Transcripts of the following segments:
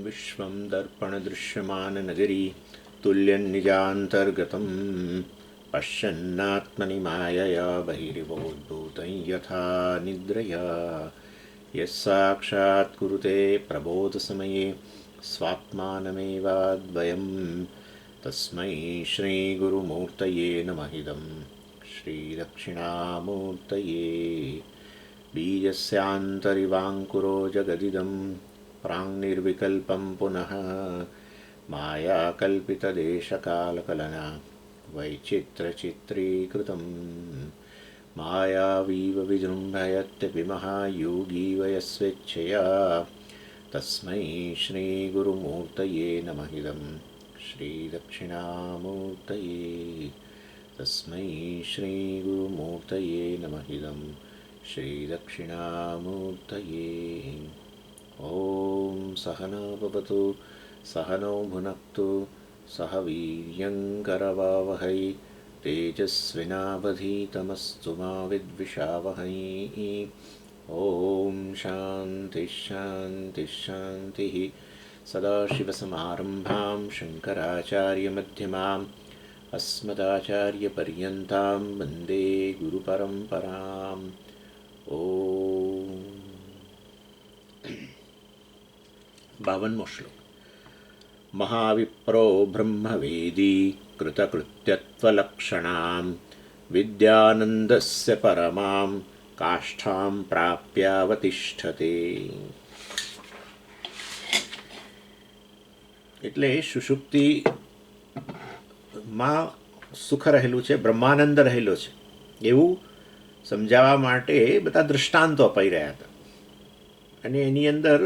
विश्वं दर्पणदृश्यमाननगरी तुल्यन्निजान्तर्गतं पश्यन्नात्मनि मायया बहिरिवोद्भूतं यथा निद्रया यस्साक्षात् कुरुते प्रबोधसमये स्वात्मानमेवाद्वयं तस्मै श्रीगुरुमूर्तये नमः इदं श्रीदक्षिणामूर्तये बीजस्यान्तरिवाङ्कुरो जगदिदं प्राङ्निर्विकल्पं पुनः मायाकल्पितदेशकालकलना वैचित्रचित्रीकृतं मायावीव विजृम्भयत्यपि महायोगी वयस्वेच्छया तस्मै श्रीगुरुमूर्तये नमः इदं श्रीदक्षिणामूर्तये तस्मै श्रीगुरुमूर्तये नमः इदं श्रीदक्षिणामूर्तये। ॐ सहना भवतु सहनौ भुनक्तु सह वीर्यङ्करवावहै तेजस्विनावधीतमस्तु मा विद्विषावहै। ॐ शान्तिः शान्तिः शान्तिः। सदाशिवसमारम्भां शङ्कराचार्यमध्यमाम् अस्मदाचार्यपर्यन्तां वन्दे गुरुपरम्पराम्। ॐ 52मो श्लोक। महाविप्रो ब्रह्मवेदी कृतकृत्यत्वलक्षणां विद्यानन्दस्य परमां काष्ठां प्राप्यावतिष्ठते। એટલે સુષુપ્તિમાં સુખ રહેલું છે, બ્રહ્માનંદ રહેલો છે એવું સમજાવવા માટે બધા દૃષ્ટાંતો અપાઈ રહ્યા હતા. અને એની અંદર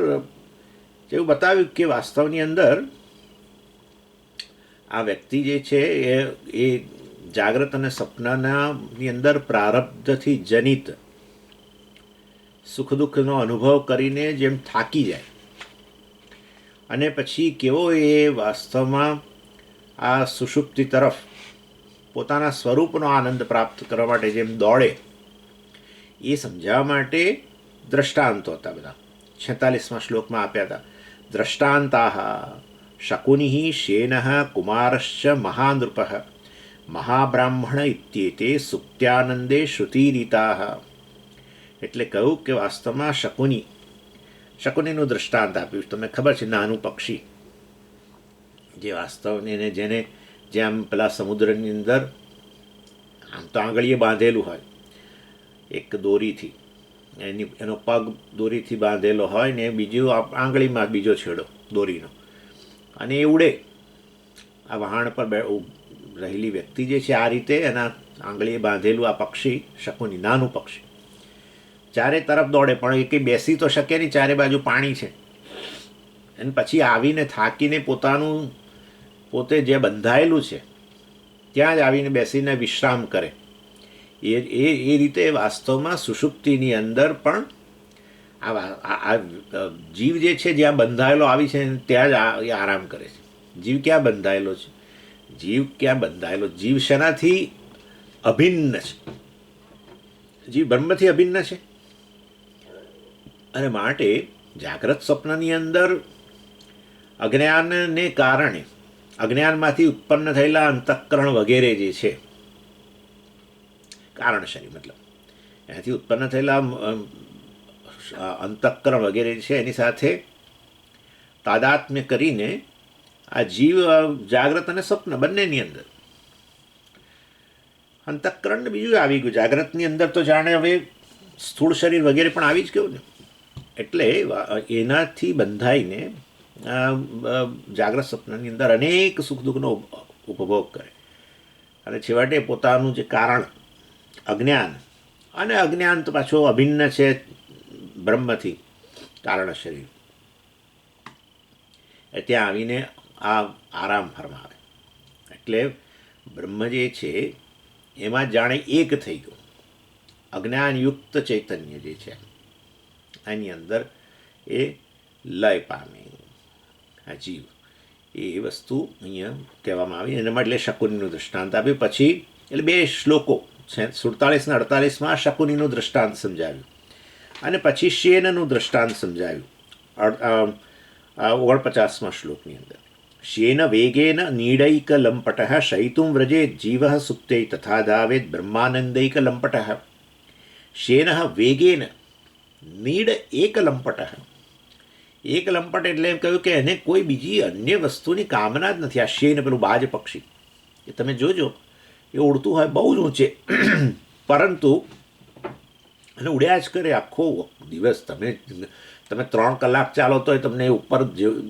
એવું બતાવ્યું કે વાસ્તવની અંદર આ વ્યક્તિ જે છે એ જાગ્રત અને સપનાની અંદર પ્રારબ્ધથી જનિત સુખ દુઃખનો અનુભવ કરીને જેમ થાકી જાય અને પછી કેવો એ વાસ્તવમાં આ સુષુપ્તિ તરફ પોતાના સ્વરૂપનો આનંદ પ્રાપ્ત કરવા માટે જેમ દોડે એ સમજાવવા માટે દ્રષ્ટાંતો હતા બધા. 46મા શ્લોકમાં આપ્યા હતા. દ્રષ્ટાંતાઃ શકુનિઃ શેનઃ કુમારશ્ચ મહાનૃપઃ મહાબ્રાહ્મણ ઇત્યેતે સુપ્ત્યાનંદે શ્રુતિરીતાઃ. એટલે કહ્યું કે વાસ્તવમાં શકુનીનું દૃષ્ટાંત આપ્યું. તમને ખબર છે, નાનું પક્ષી જે વાસ્તવને જેને જેમ પેલા સમુદ્રની અંદર આમ તો આંગળીએ બાંધેલું હોય એક દોરીથી, એનો પગ દોરીથી બાંધેલો હોય ને બીજું આંગળીમાં બીજો છેડો દોરીનો, અને એ ઉડે. આ વહાણ પર રહેલી વ્યક્તિ જે છે આ રીતે એના આંગળીએ બાંધેલું આ પક્ષી શકુની, નાનું પક્ષી ચારે તરફ દોડે પણ એ કંઈ બેસી તો શકે નહીં, ચારે બાજુ પાણી છે. અને પછી આવીને થાકીને પોતે જે બંધાયેલું છે ત્યાં જ આવીને બેસીને વિશ્રામ કરે. એ રીતે વાસ્તવમાં સુષુપ્તિની અંદર પણ આ જીવ જે છે જ્યાં બંધાયેલો આવી છે ત્યાં જ એ આરામ કરે છે. જીવ ક્યાં બંધાયેલો છે? જીવ શેનાથી અભિન્ન છે? જીવ બ્રહ્મથી અભિન્ન છે. અને માટે જાગ્રત સ્વપ્નની અંદર અજ્ઞાનને કારણે, અજ્ઞાનમાંથી ઉત્પન્ન થયેલા અંતઃકરણ વગેરે જે છે, કારણ શરીર મતલબ એનાથી ઉત્પન્ન થયેલા અંતઃકરણ વગેરે છે એની સાથે તાદાત્મ્ય કરીને આ જીવ જાગ્રત અને સ્વપ્ન બંનેની અંદર અંતઃકરણ બીજું આવી ગયું. જાગ્રતની અંદર તો જાણે હવે સ્થૂળ શરીર વગેરે પણ આવી જ ગયું ને. એટલે એનાથી બંધાઈને જાગ્રત સ્વપ્નની અંદર અનેક સુખ દુઃખનો ઉપભોગ કરે અને છેવટે પોતાનું જે કારણ અજ્ઞાન, અને અજ્ઞાન તો પાછો અભિન્ન છે બ્રહ્મથી, કારણ શરીર, ત્યાં આવીને આ આરામ ફરમાવે. એટલે બ્રહ્મ જે છે એમાં જાણે એક થઈ ગયું. અજ્ઞાનયુક્ત ચૈતન્ય જે છે આની અંદર એ લય પામે આ જીવ. એ વસ્તુ અહીંયા કહેવામાં આવી. એના માટે શકુનીનું દૃષ્ટાંત આપ્યું. પછી એટલે 2 શ્લોકો 47 અને 48માં શકુનીનું દૃષ્ટાંત સમજાવ્યું અને પછી શેનનું દૃષ્ટાંત સમજાવ્યું. 49મા શ્લોકની અંદર શેન વેગેન નીડૈક લંપટ શયિતુમ વ્રજેત જીવ સુપ્તે તથા ધાવેત બ્રહ્માનંદૈક લંપટ શેન વેગેન નીડ એક લંપટ. એક લંપટ એટલે એમ કહ્યું કે એને કોઈ બીજી અન્ય વસ્તુની કામના જ નથી. આ શેન પેલું બાજ પક્ષી એ તમે જોજો એ ઉડતું હોય બહુ જ ઊંચે, પરંતુ અને ઉડ્યા જ કરે આખો દિવસ. તમે 3 કલાક ચાલો તો તમને ઉપર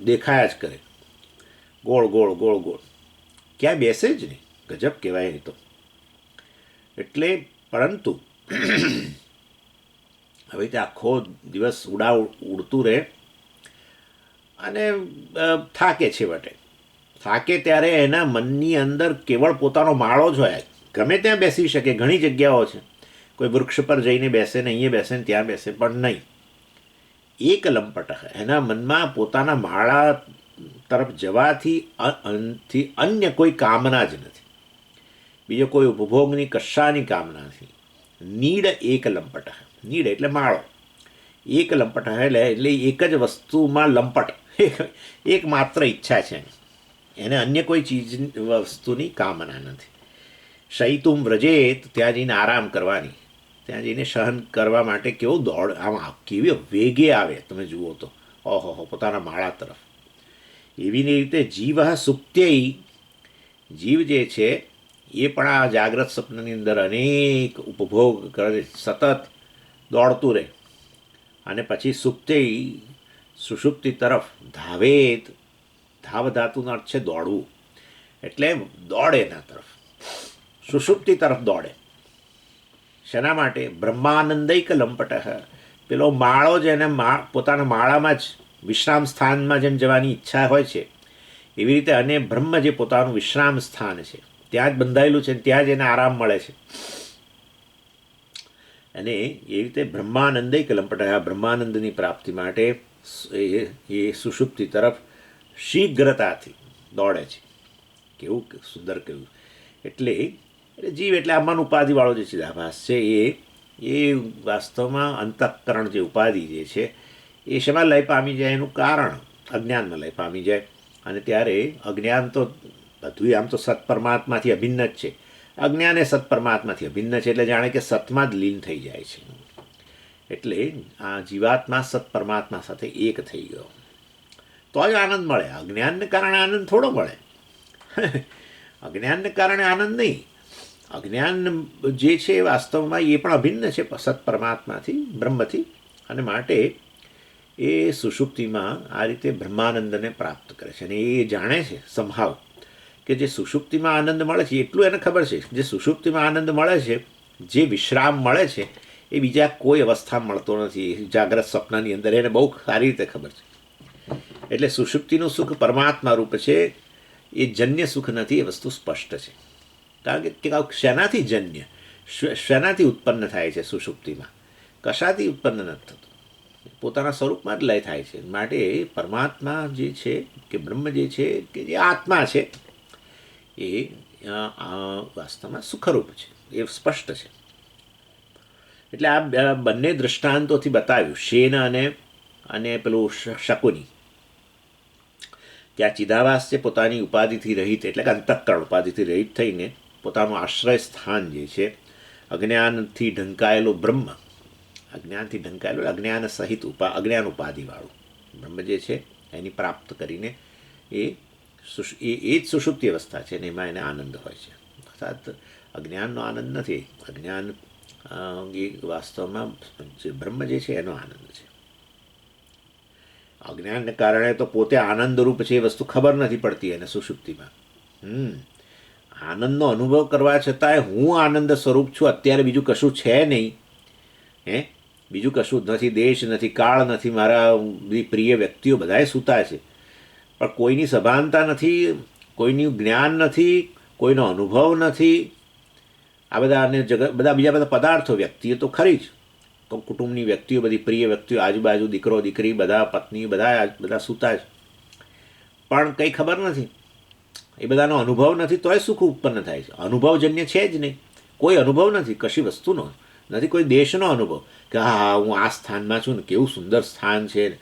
દેખાયા જ કરે, ગોળ ગોળ ગોળ ગોળ, ક્યાંય બેસે જ નહીં. ગજબ કહેવાય નહીં તો. એટલે પરંતુ હવે તે આખો દિવસ ઉડતું રહે અને થાકે છેવટે. થાકે ત્યારે એના મનની અંદર કેવળ પોતાનો માળો જ હોય. ગમે ત્યાં બેસી શકે, ઘણી જગ્યાઓ છે, કોઈ વૃક્ષ પર જઈને બેસે ને અહીંયા બેસે ને ત્યાં બેસે, પણ નહીં. એક લંપટ એના મનમાં પોતાના માળા તરફ જવાથી અન્ય કોઈ કામના જ નથી, બીજો કોઈ ઉપભોગની કશાની કામના નથી. નીડ એક લંપટ. નીડ એટલે માળો. એક લંપટ એટલે એક જ વસ્તુમાં લંપટ, એક માત્ર ઈચ્છા છે, એને અન્ય કોઈ ચીજ વસ્તુની કામના નથી. શયિતુમ વ્રજેત, ત્યાં જઈને આરામ કરવાની, ત્યાં જઈને સહન કરવા માટે કેવું દોડ, આમાં કેવી વેગે આવે તમે જુઓ તો, ઓહો પોતાના માળા તરફ. એવી રીતે જીવ સુપ્ત્યય, જીવ જે છે એ પણ આ જાગ્રત સ્વપ્નની અંદર અનેક ઉપભોગ કરે, સતત દોડતું રહે, અને પછી સુપ્ત્યય સુષુપ્તિ તરફ ધાવેત. ધાવ ધાતુનો અર્થ છે દોડવું, એટલે દોડે એના તરફ, સુષુપ્તિ તરફ દોડે. શેના માટે? બ્રહ્માનંદૈક લંપટ. પેલો માળો જ એને પોતાના માળામાં જ વિશ્રામ સ્થાનમાં જેમ જવાની ઈચ્છા હોય છે, એવી રીતે અને બ્રહ્મ જે પોતાનું વિશ્રામ સ્થાન છે ત્યાં જ બંધાયેલું છે, ત્યાં જ એને આરામ મળે છે. અને એ રીતે બ્રહ્માનંદૈક લંપટ, આ બ્રહ્માનંદની પ્રાપ્તિ માટે એ સુષુપ્તિ તરફ શીઘ્રતાથી દોડે છે. કેવું સુંદર કહ્યું. એટલે જીવ એટલે આ મન ઉપાધિવાળો જે ચિદાભાસ છે એ વાસ્તવમાં અંતઃકરણ જે ઉપાધિ જે છે એ શેમાં લય પામી જાય? એનું કારણ અજ્ઞાનમાં લય પામી જાય. અને ત્યારે અજ્ઞાન તો બધું આમ તો સત પરમાત્માથી અભિન્ન જ છે. અજ્ઞાન એ સત પરમાત્માથી અભિન્ન છે, એટલે જાણે કે સતમાં જ લીન થઈ જાય છે. એટલે આ જીવાત્મા સત પરમાત્મા સાથે એક થઈ ગયો તો જ આનંદ મળે. અજ્ઞાનને કારણે આનંદ થોડો મળે. અજ્ઞાનને કારણે આનંદ નહીં. અજ્ઞાન જે છે વાસ્તવમાં એ પણ અભિન્ન છે સત પરમાત્માથી, બ્રહ્મથી, અને માટે એ સુષુપ્તિમાં આ રીતે બ્રહ્માનંદને પ્રાપ્ત કરે છે. અને એ જાણે છે સંભાવ કે જે સુષુપ્તિમાં આનંદ મળે છે એટલું એને ખબર છે, જે સુષુપ્તિમાં આનંદ મળે છે, જે વિશ્રામ મળે છે, એ બીજા કોઈ અવસ્થામાં મળતો નથી. જાગ્રત સ્વપ્નની અંદર એને બહુ સારી રીતે ખબર છે. એટલે સુષુપ્તિનું સુખ પરમાત્મા રૂપ છે, એ જન્ય સુખ નથી, એ વસ્તુ સ્પષ્ટ છે. કારણ કે શેનાથી જન્ય, શેનાથી ઉત્પન્ન થાય છે? સુષુપ્તિમાં કશાથી ઉત્પન્ન નથી થતું, પોતાના સ્વરૂપમાં જ લય થાય છે. માટે પરમાત્મા જે છે કે બ્રહ્મ જે છે કે જે આત્મા છે એ વાસ્તવમાં સુખરૂપ છે, એ સ્પષ્ટ છે. એટલે આ બંને દૃષ્ટાંતોથી બતાવ્યું, શેન અને પેલું શકુની. ત્યાં ચિદાભાસ છે પોતાની ઉપાધિથી રહિત, એટલે કે અંતઃકરણ ઉપાધિથી રહિત થઈને પોતાનું આશ્રય સ્થાન જે છે અજ્ઞાનથી ઢંકાયેલો બ્રહ્મ, અજ્ઞાનથી ઢંકાયેલું અજ્ઞાન સહિત અજ્ઞાન ઉપાધિવાળું બ્રહ્મ જે છે એની પ્રાપ્ત કરીને એ જ સુષુપ્તિ અવસ્થા છે, અને એમાં એને આનંદ હોય છે. અર્થાત અજ્ઞાનનો આનંદ નથી, અજ્ઞાન એ વાસ્તવમાં જે બ્રહ્મ જે છે એનો આનંદ છે. અજ્ઞાનને કારણે તો પોતે આનંદરૂપ છે એ વસ્તુ ખબર નથી પડતી એને સુષુપ્તિમાં. આનંદનો અનુભવ કરવા છતાંય હું આનંદ સ્વરૂપ છું, અત્યારે બીજું કશું છે નહીં, બીજું કશું જ નથી, દેશ નથી, કાળ નથી, મારા પ્રિય વ્યક્તિઓ બધાએ સૂતા છે, પણ કોઈની સભાનતા નથી, કોઈનું જ્ઞાન નથી, કોઈનો અનુભવ નથી. આ બધા અને બધા બીજા બધા પદાર્થો, વ્યક્તિઓ તો ખરી જ, તો કુટુંબની વ્યક્તિઓ, બધી પ્રિય વ્યક્તિઓ, આજુબાજુ દીકરો દીકરી, બધા પત્ની, બધા સૂતા જ, પણ કંઈ ખબર નથી, એ બધાનો અનુભવ નથી, તોય સુખ ઉત્પન્ન થાય છે. અનુભવજન્ય છે જ નહીં, કોઈ અનુભવ નથી કશી વસ્તુનો, નથી કોઈ દેશનો અનુભવ કે હા હું આ સ્થાનમાં છું ને કેવું સુંદર સ્થાન છે,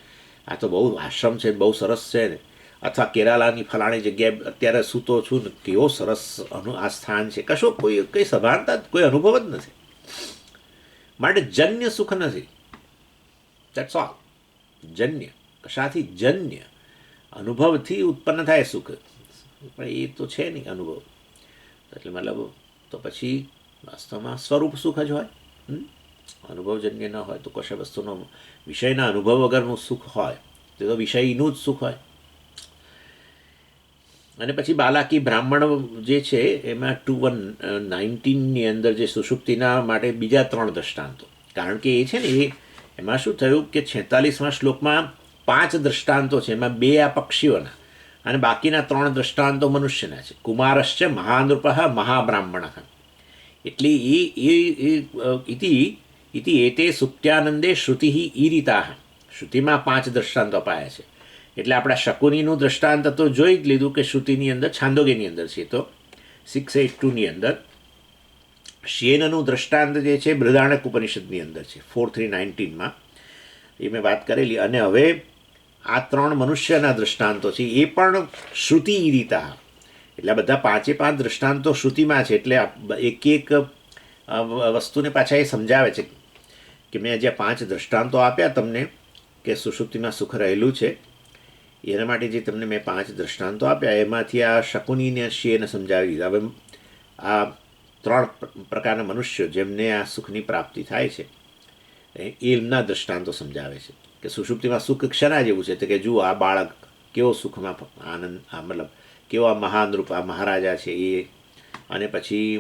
આ તો બહુ આશ્રમ છે, બહુ સરસ છે ને, અથવા કેરાલાની ફલાણી જગ્યાએ અત્યારે સૂતો છું ને, કેવો સરસ આ સ્થાન છે, કશો કંઈ સભાનતા, કોઈ અનુભવ જ નથી. માટે જન્ય સુખ નથી. That's all. જન્ય, કશાથી જન્ય, અનુભવથી ઉત્પન્ન થાય સુખ, પણ એ તો છે નહીં અનુભવ. એટલે મતલબ તો પછી વાસ્તવમાં સ્વરૂપ સુખ જ હોય. અનુભવજન્ય ન હોય તો કશા વસ્તુનો વિષયના અનુભવ વગરનું સુખ હોય તે તો વિષયનું જ સુખ હોય. અને પછી બાલાકી બ્રાહ્મણ જે છે એમાં 2:19ની અંદર જે સુષુપ્તિના માટે બીજા 3 દ્રષ્ટાંતો, કારણ કે એ છે ને એમાં શું થયું કે 46મા શ્લોકમાં 5 દ્રષ્ટાંતો છે, એમાં 2 આ પક્ષીઓના અને બાકીના 3 દ્રષ્ટાંતો મનુષ્યના છે. કુમારશ્ચ મહાનૃપ મહાબ્રાહ્મણ. એટલે ઇતિ એતે સુપ્ત્યાનંદે શ્રુતિ ઈરિતા. શ્રુતિમાં 5 દ્રષ્ટાંતો અપાયા છે. એટલે આપણા શકુનીનું દ્રષ્ટાંત તો જોઈ જ લીધું કે શ્રુતિની અંદર છાંદોગ્યની અંદર છે, તો 682ની અંદર. શેનનું દ્રષ્ટાંત જે છે બૃહદારણ્યક ઉપનિષદની અંદર છે 4:3-19માં, એ મેં વાત કરેલી. અને હવે આ 3 મનુષ્યના દ્રષ્ટાંતો છે એ પણ શ્રુતિ ઈરિતા. એટલે બધા 5 દ્રષ્ટાંતો શ્રુતિમાં છે. એટલે એક વસ્તુને પાછા એ સમજાવે છે કે મેં જે 5 દ્રષ્ટાંતો આપ્યા તમને કે સુષુપ્તિમાં સુખ રહેલું છે, એના માટે જે તમને મેં 5 દ્રષ્ટાંતો આપ્યા એમાંથી આ શકુનીને શિયને સમજાવી દીધા. હવે આ 3 પ્રકારના મનુષ્યો જેમને આ સુખની પ્રાપ્તિ થાય છે એમના દ્રષ્ટાંતો સમજાવે છે કે સુષુપ્તિમાં સુખ ક્ષણા જેવું છે. તો કે જુઓ આ બાળક કેવો સુખમાં આનંદ, મતલબ કેવો આ મહાનૃપ, આ મહારાજા છે એ, અને પછી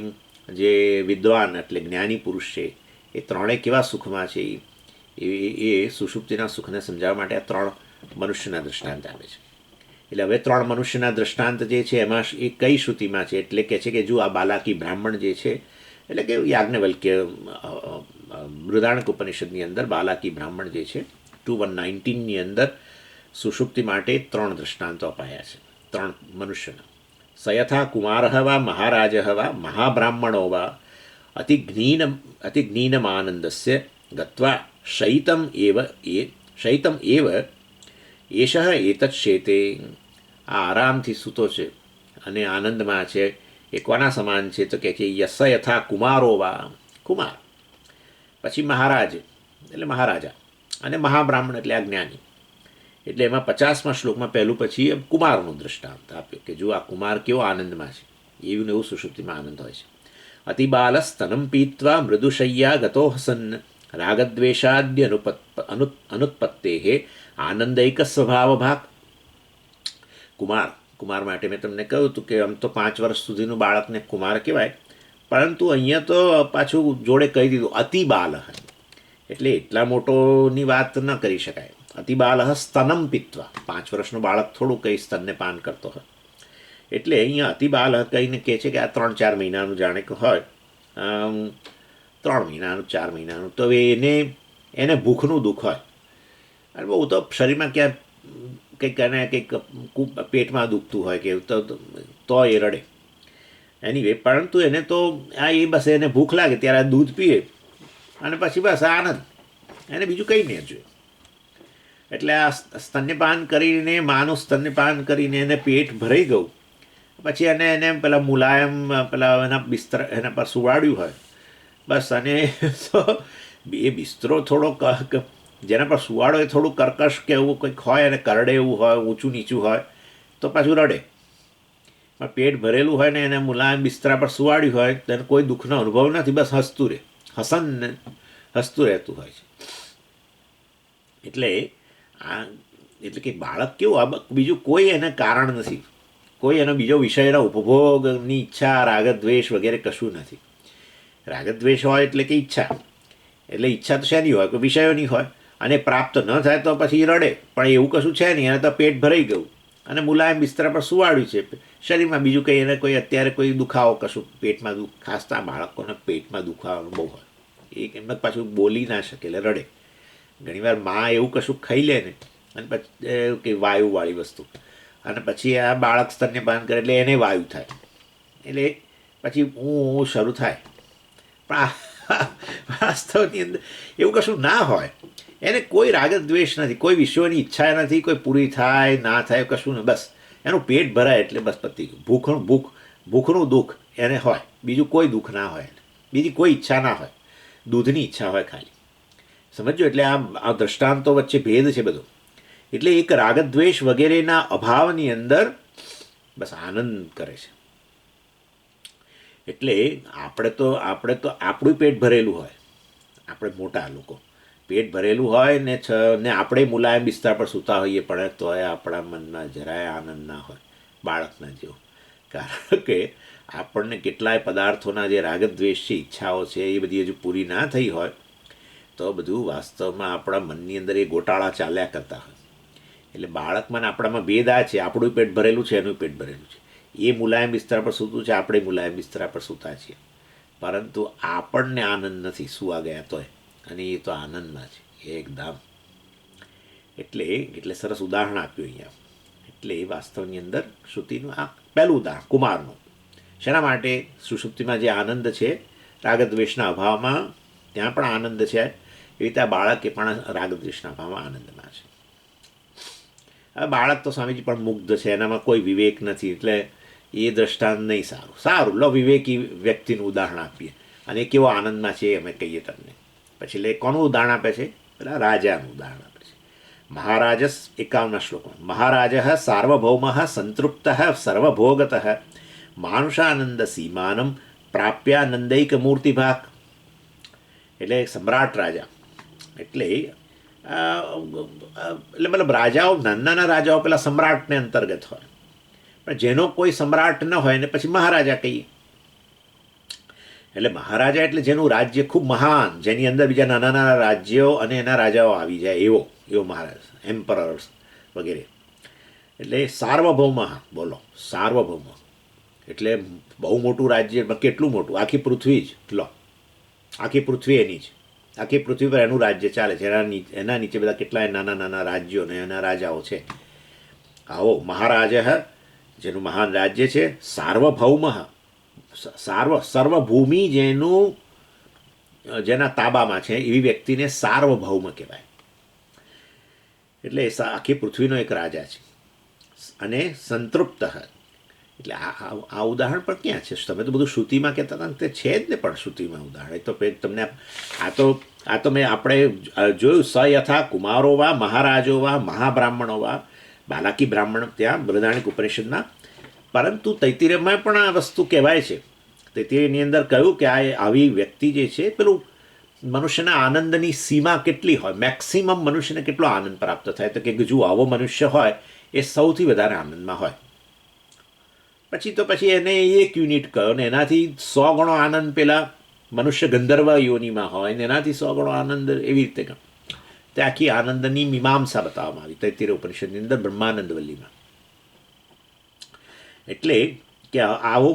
જે વિદ્વાન એટલે જ્ઞાની પુરુષ છે એ ત્રણેય કેવા સુખમાં છે, એ સુષુપ્તિના સુખને સમજાવવા માટે આ 3 મનુષ્યના દ્રષ્ટાંત આવે છે. એટલે હવે 3 મનુષ્યના દ્રષ્ટાંત જે છે એમાં એ કઈ શ્રુતિમાં છે, એટલે કે છે કે જો આ બાલાકી બ્રાહ્મણ જે છે, એટલે કે યાજ્ઞવલ્ક્ય બૃહદારણ્યક ઉપનિષદની અંદર બાલાકી બ્રાહ્મણ જે છે 2:19ની અંદર સુષુપ્તિ માટે 3 દ્રષ્ટાંતો અપાયા છે 3 મનુષ્યના. સયથા કુમાર વા મહારાજ વા મહાબ્રાહ્મણો વા અતિજ્ઞીનમાનંદસ્ય ગત્વા શૈતમ એવ એષ એતત શેતે. આ આરામથી સૂતો છે અને આનંદમાં છે, એ કોના સમાન છે તો કે યસ યથા કુમારો વા, કુમાર, પછી મહારાજ એટલે મહારાજા, અને મહાબ્રાહ્મણ એટલે આ જ્ઞાની. એટલે એમાં 50મા શ્લોકમાં પહેલું પછી કુમારનું દ્રષ્ટાંત આપ્યું કે જો આ કુમાર કેવો આનંદમાં છે, એવું ને એવું સુષુપ્તિમાં આનંદ હોય છે. અતિબાલ સ્તનમ પીત્વા મૃદુશય્યા ગતો હસન રાગદ્વેષાદ્ય અનુત્પત્તે આનંદૈક સ્વભાવ ભાગ. કુમાર માટે મેં તમને કહ્યું હતું કે આમ તો 5 વર્ષ સુધીનું બાળકને કુમાર કહેવાય, પરંતુ અહીંયા તો પાછું જોડે કહી દીધું અતિબાલ, એટલે એટલા મોટોની વાત ન કરી શકાય. અતિબાલ સ્તનમ પીત્વા, 5 વર્ષનું બાળક થોડું કંઈ સ્તનને પાન કરતો હોય. એટલે અહીંયા અતિબાલ કહીને કહે છે કે આ 3-4 મહિનાનું જાણે કે હોય, 3 મહિનાનું 4 મહિનાનું, તો એને ભૂખનું દુઃખ હોય. અને બહુ તો શરીરમાં ક્યાં કંઈક પેટમાં દુખતું હોય કે તો એ રડે. એનીવે, પરંતુ એને તો બસ એને ભૂખ લાગે ત્યારે આ દૂધ પીએ અને પછી બસ આનંદ, એને બીજું કંઈ નહીં જોઈએ. એટલે આ સ્તન્યપાન કરીને, માનું સ્તન્યપાન કરીને એને પેટ ભરાઈ ગયું, પછી એને પેલા મુલાયમ પેલા એના બિસ્તરા એના પર સુવાડ્યું હોય બસ. અને તો એ બિસ્તરો થોડો જેના પર સુવાડો એ થોડું કર્કશ કે એવું કંઈક હોય અને કરડે એવું હોય, ઊંચું નીચું હોય તો પાછું રડે. પણ પેટ ભરેલું હોય ને એને મુલાયમ બિસ્તરા પર સુવાડ્યું હોય તો એને કોઈ દુઃખનો અનુભવ નથી, બસ હસતું રહેતું હોય છે. એટલે કે બાળક કેવું, બીજું કોઈ એને કારણ નથી, કોઈ એનો બીજો વિષયના ઉપભોગની ઈચ્છા, રાગદ્વેષ વગેરે કશું નથી. રાગદ્વેષ હોય એટલે કે ઈચ્છા, એટલે ઈચ્છા તો શેની હોય, કોઈ વિષયોની હોય, અને પ્રાપ્ત ન થાય તો પછી રડે. પણ એવું કશું છે નહીં, એને તો પેટ ભરાઈ ગયું અને મુલાયમ બિસ્તરા પર સુવાડ્યું છે, શરીરમાં બીજું કંઈ એને કોઈ અત્યારે કોઈ દુખાવો કશું પેટમાં ખાસ તો બાળકોને પેટમાં દુખાવાનું બહુ હોય, એ એમને પાછું બોલી ના શકે એટલે રડે. ઘણીવાર માં એવું કશું ખાઈ લે ને અને પછી કે વાયુવાળી વસ્તુ, અને પછી આ બાળક સ્તન્યપાન કરે એટલે એને વાયુ થાય, એટલે પછી હું શરૂ થાય. પણ વાસ્તવની અંદર એવું કશું ના હોય. એને કોઈ રાગ દ્વેષ નથી, કોઈ વિશ્વની ઈચ્છા નથી, કોઈ પૂરી થાય ના થાય કશું નહીં, બસ એનું પેટ ભરાય એટલે બસ પતી ગયું. ભૂખનું દુઃખ એને હોય, બીજું કોઈ દુઃખ ના હોય, બીજી કોઈ ઈચ્છા ના હોય, દૂધની ઈચ્છા હોય ખાલી. સમજો? એટલે આ દ્રષ્ટાંતો વચ્ચે ભેદ છે બધો. એટલે એક રાગદ્વેષ વગેરેના અભાવની અંદર બસ આનંદ કરે છે. એટલે આપણે તો આપણું પેટ ભરેલું હોય, આપણે મોટા લોકો પેટ ભરેલું હોય ને આપણે મુલાયમ બિસ્તરા પર સૂતા હોઈએ, પણ તોય આપણા મનમાં જરાય આનંદ ના હોય, બાળકના જેવું. કારણ કે આપણને કેટલાય પદાર્થોના જે રાગદ્વેષ છે, ઈચ્છાઓ છે, એ બધી હજુ પૂરી ના થઈ હોય તો બધું વાસ્તવમાં આપણા મનની અંદર એ ગોટાળા ચાલ્યા કરતા હોય. એટલે બાળકમાં આપણામાં ભેદ આ છે, આપણું પેટ ભરેલું છે, એનું પેટ ભરેલું છે. એ મુલાયમ બિસ્તરા પર સૂતું છે, આપણે મુલાયમ બિસ્તરા પર સૂતા છીએ, પરંતુ આપણને આનંદ નથી સુવા ગયા તોય, અને એ તો આનંદમાં છે એકદમ. એટલે સરસ ઉદાહરણ આપ્યું અહીંયા. એટલે એ વાસ્તવની અંદર શ્રુતિનું આ પહેલું ઉદાહરણ કુમારનું. શેના માટે? સુષુપ્તિમાં જે આનંદ છે રાગદ્વેષના અભાવમાં, ત્યાં પણ આનંદ છે, એવી રીતે આ બાળકે પણ રાગદ્વેષના અભાવમાં આનંદમાં છે. હવે બાળક તો સ્વામીજી પણ મુગ્ધ છે, એનામાં કોઈ વિવેક નથી, એટલે એ દ્રષ્ટાંત નહીં સારું. લો વિવેકી વ્યક્તિનું ઉદાહરણ આપીએ, અને એ કેવો આનંદમાં છે અમે કહીએ તમને. પછી એટલે કોનું ઉદાહરણ આપે છે? પેલા રાજાનું ઉદાહરણ આપે છે. મહારાજ 51 શ્લોકમાં મહારાજ સાર્વભૌમ સંતૃપ્ત સર્વભોગત માનુષાનંદ સીમાનમ પ્રાપ્યાનંદૈક મૂર્તિભાગ. એટલે સમ્રાટ રાજા, એટલે મતલબ રાજાઓ, નાના રાજાઓ પેલા સમ્રાટને અંતર્ગત હોય, પણ જેનો કોઈ સમ્રાટ ન હોય ને પછી મહારાજા કહીએ. એટલે મહારાજા એટલે જેનું રાજ્ય ખૂબ મહાન, જેની અંદર બીજા નાના રાજ્યો અને એના રાજાઓ આવી જાય, એવો મહારાજ, એમ્પરર્સ વગેરે. એટલે સાર્વભૌમ, બોલો સાર્વભૌમ એટલે બહુ મોટું રાજ્ય. કેટલું મોટું? આખી પૃથ્વી જ લો, આખી પૃથ્વી એની જ, આખી પૃથ્વી પર એનું રાજ્ય ચાલે છે. એના નીચે બધા કેટલાય નાના રાજ્યો ને એના રાજાઓ છે. આવો મહારાજ જેનું મહાન રાજ્ય છે, સાર્વભૌમ સર્વભૂમિ જેના તાબામાં છે, એવી વ્યક્તિને સાર્વભૌમ કહેવાય. એટલે આખી પૃથ્વીનો એક રાજા છે. અને સંતૃપ્ત, એટલે આ ઉદાહરણ પણ ક્યાં છે? તમે તો બધું શ્રુતિમાં કહેતા હતા ને, તે છે જ ને પણ શ્રુતિમાં ઉદાહરણ. એ તો તમને આ તો મેં આપણે જોયું. સ યથા કુમારો વા મહારાજો વા મહાબ્રાહ્મણો વા, બાલાકી બ્રાહ્મણ ત્યાં બૃહદારણ્યક ઉપનિષદમાં. પરંતુ તૈત્તિરીયમાં પણ આ વસ્તુ કહેવાય છે. તૈત્તિરીયની અંદર કહ્યું કે આવી વ્યક્તિ જે છે, પેલું મનુષ્યના આનંદની સીમા કેટલી હોય, મેક્સિમમ મનુષ્યને કેટલો આનંદ પ્રાપ્ત થાય? તો કે જો આવો મનુષ્ય હોય એ સૌથી વધારે આનંદમાં હોય. પછી એને 1 યુનિટ કહ્યો ને એનાથી 100 ગણો આનંદ પેલા મનુષ્ય ગંધર્વ યોનિમાં હોય ને એનાથી 100 ગણો આનંદ એવી રીતે કહ્યું. તે આખી આનંદની મીમાંસા બતાવવામાં આવી તૈત્તિરીય ઉપનિષદની અંદર, બ્રહ્માનંદ વલ્લીમાં. એટલે કે આવો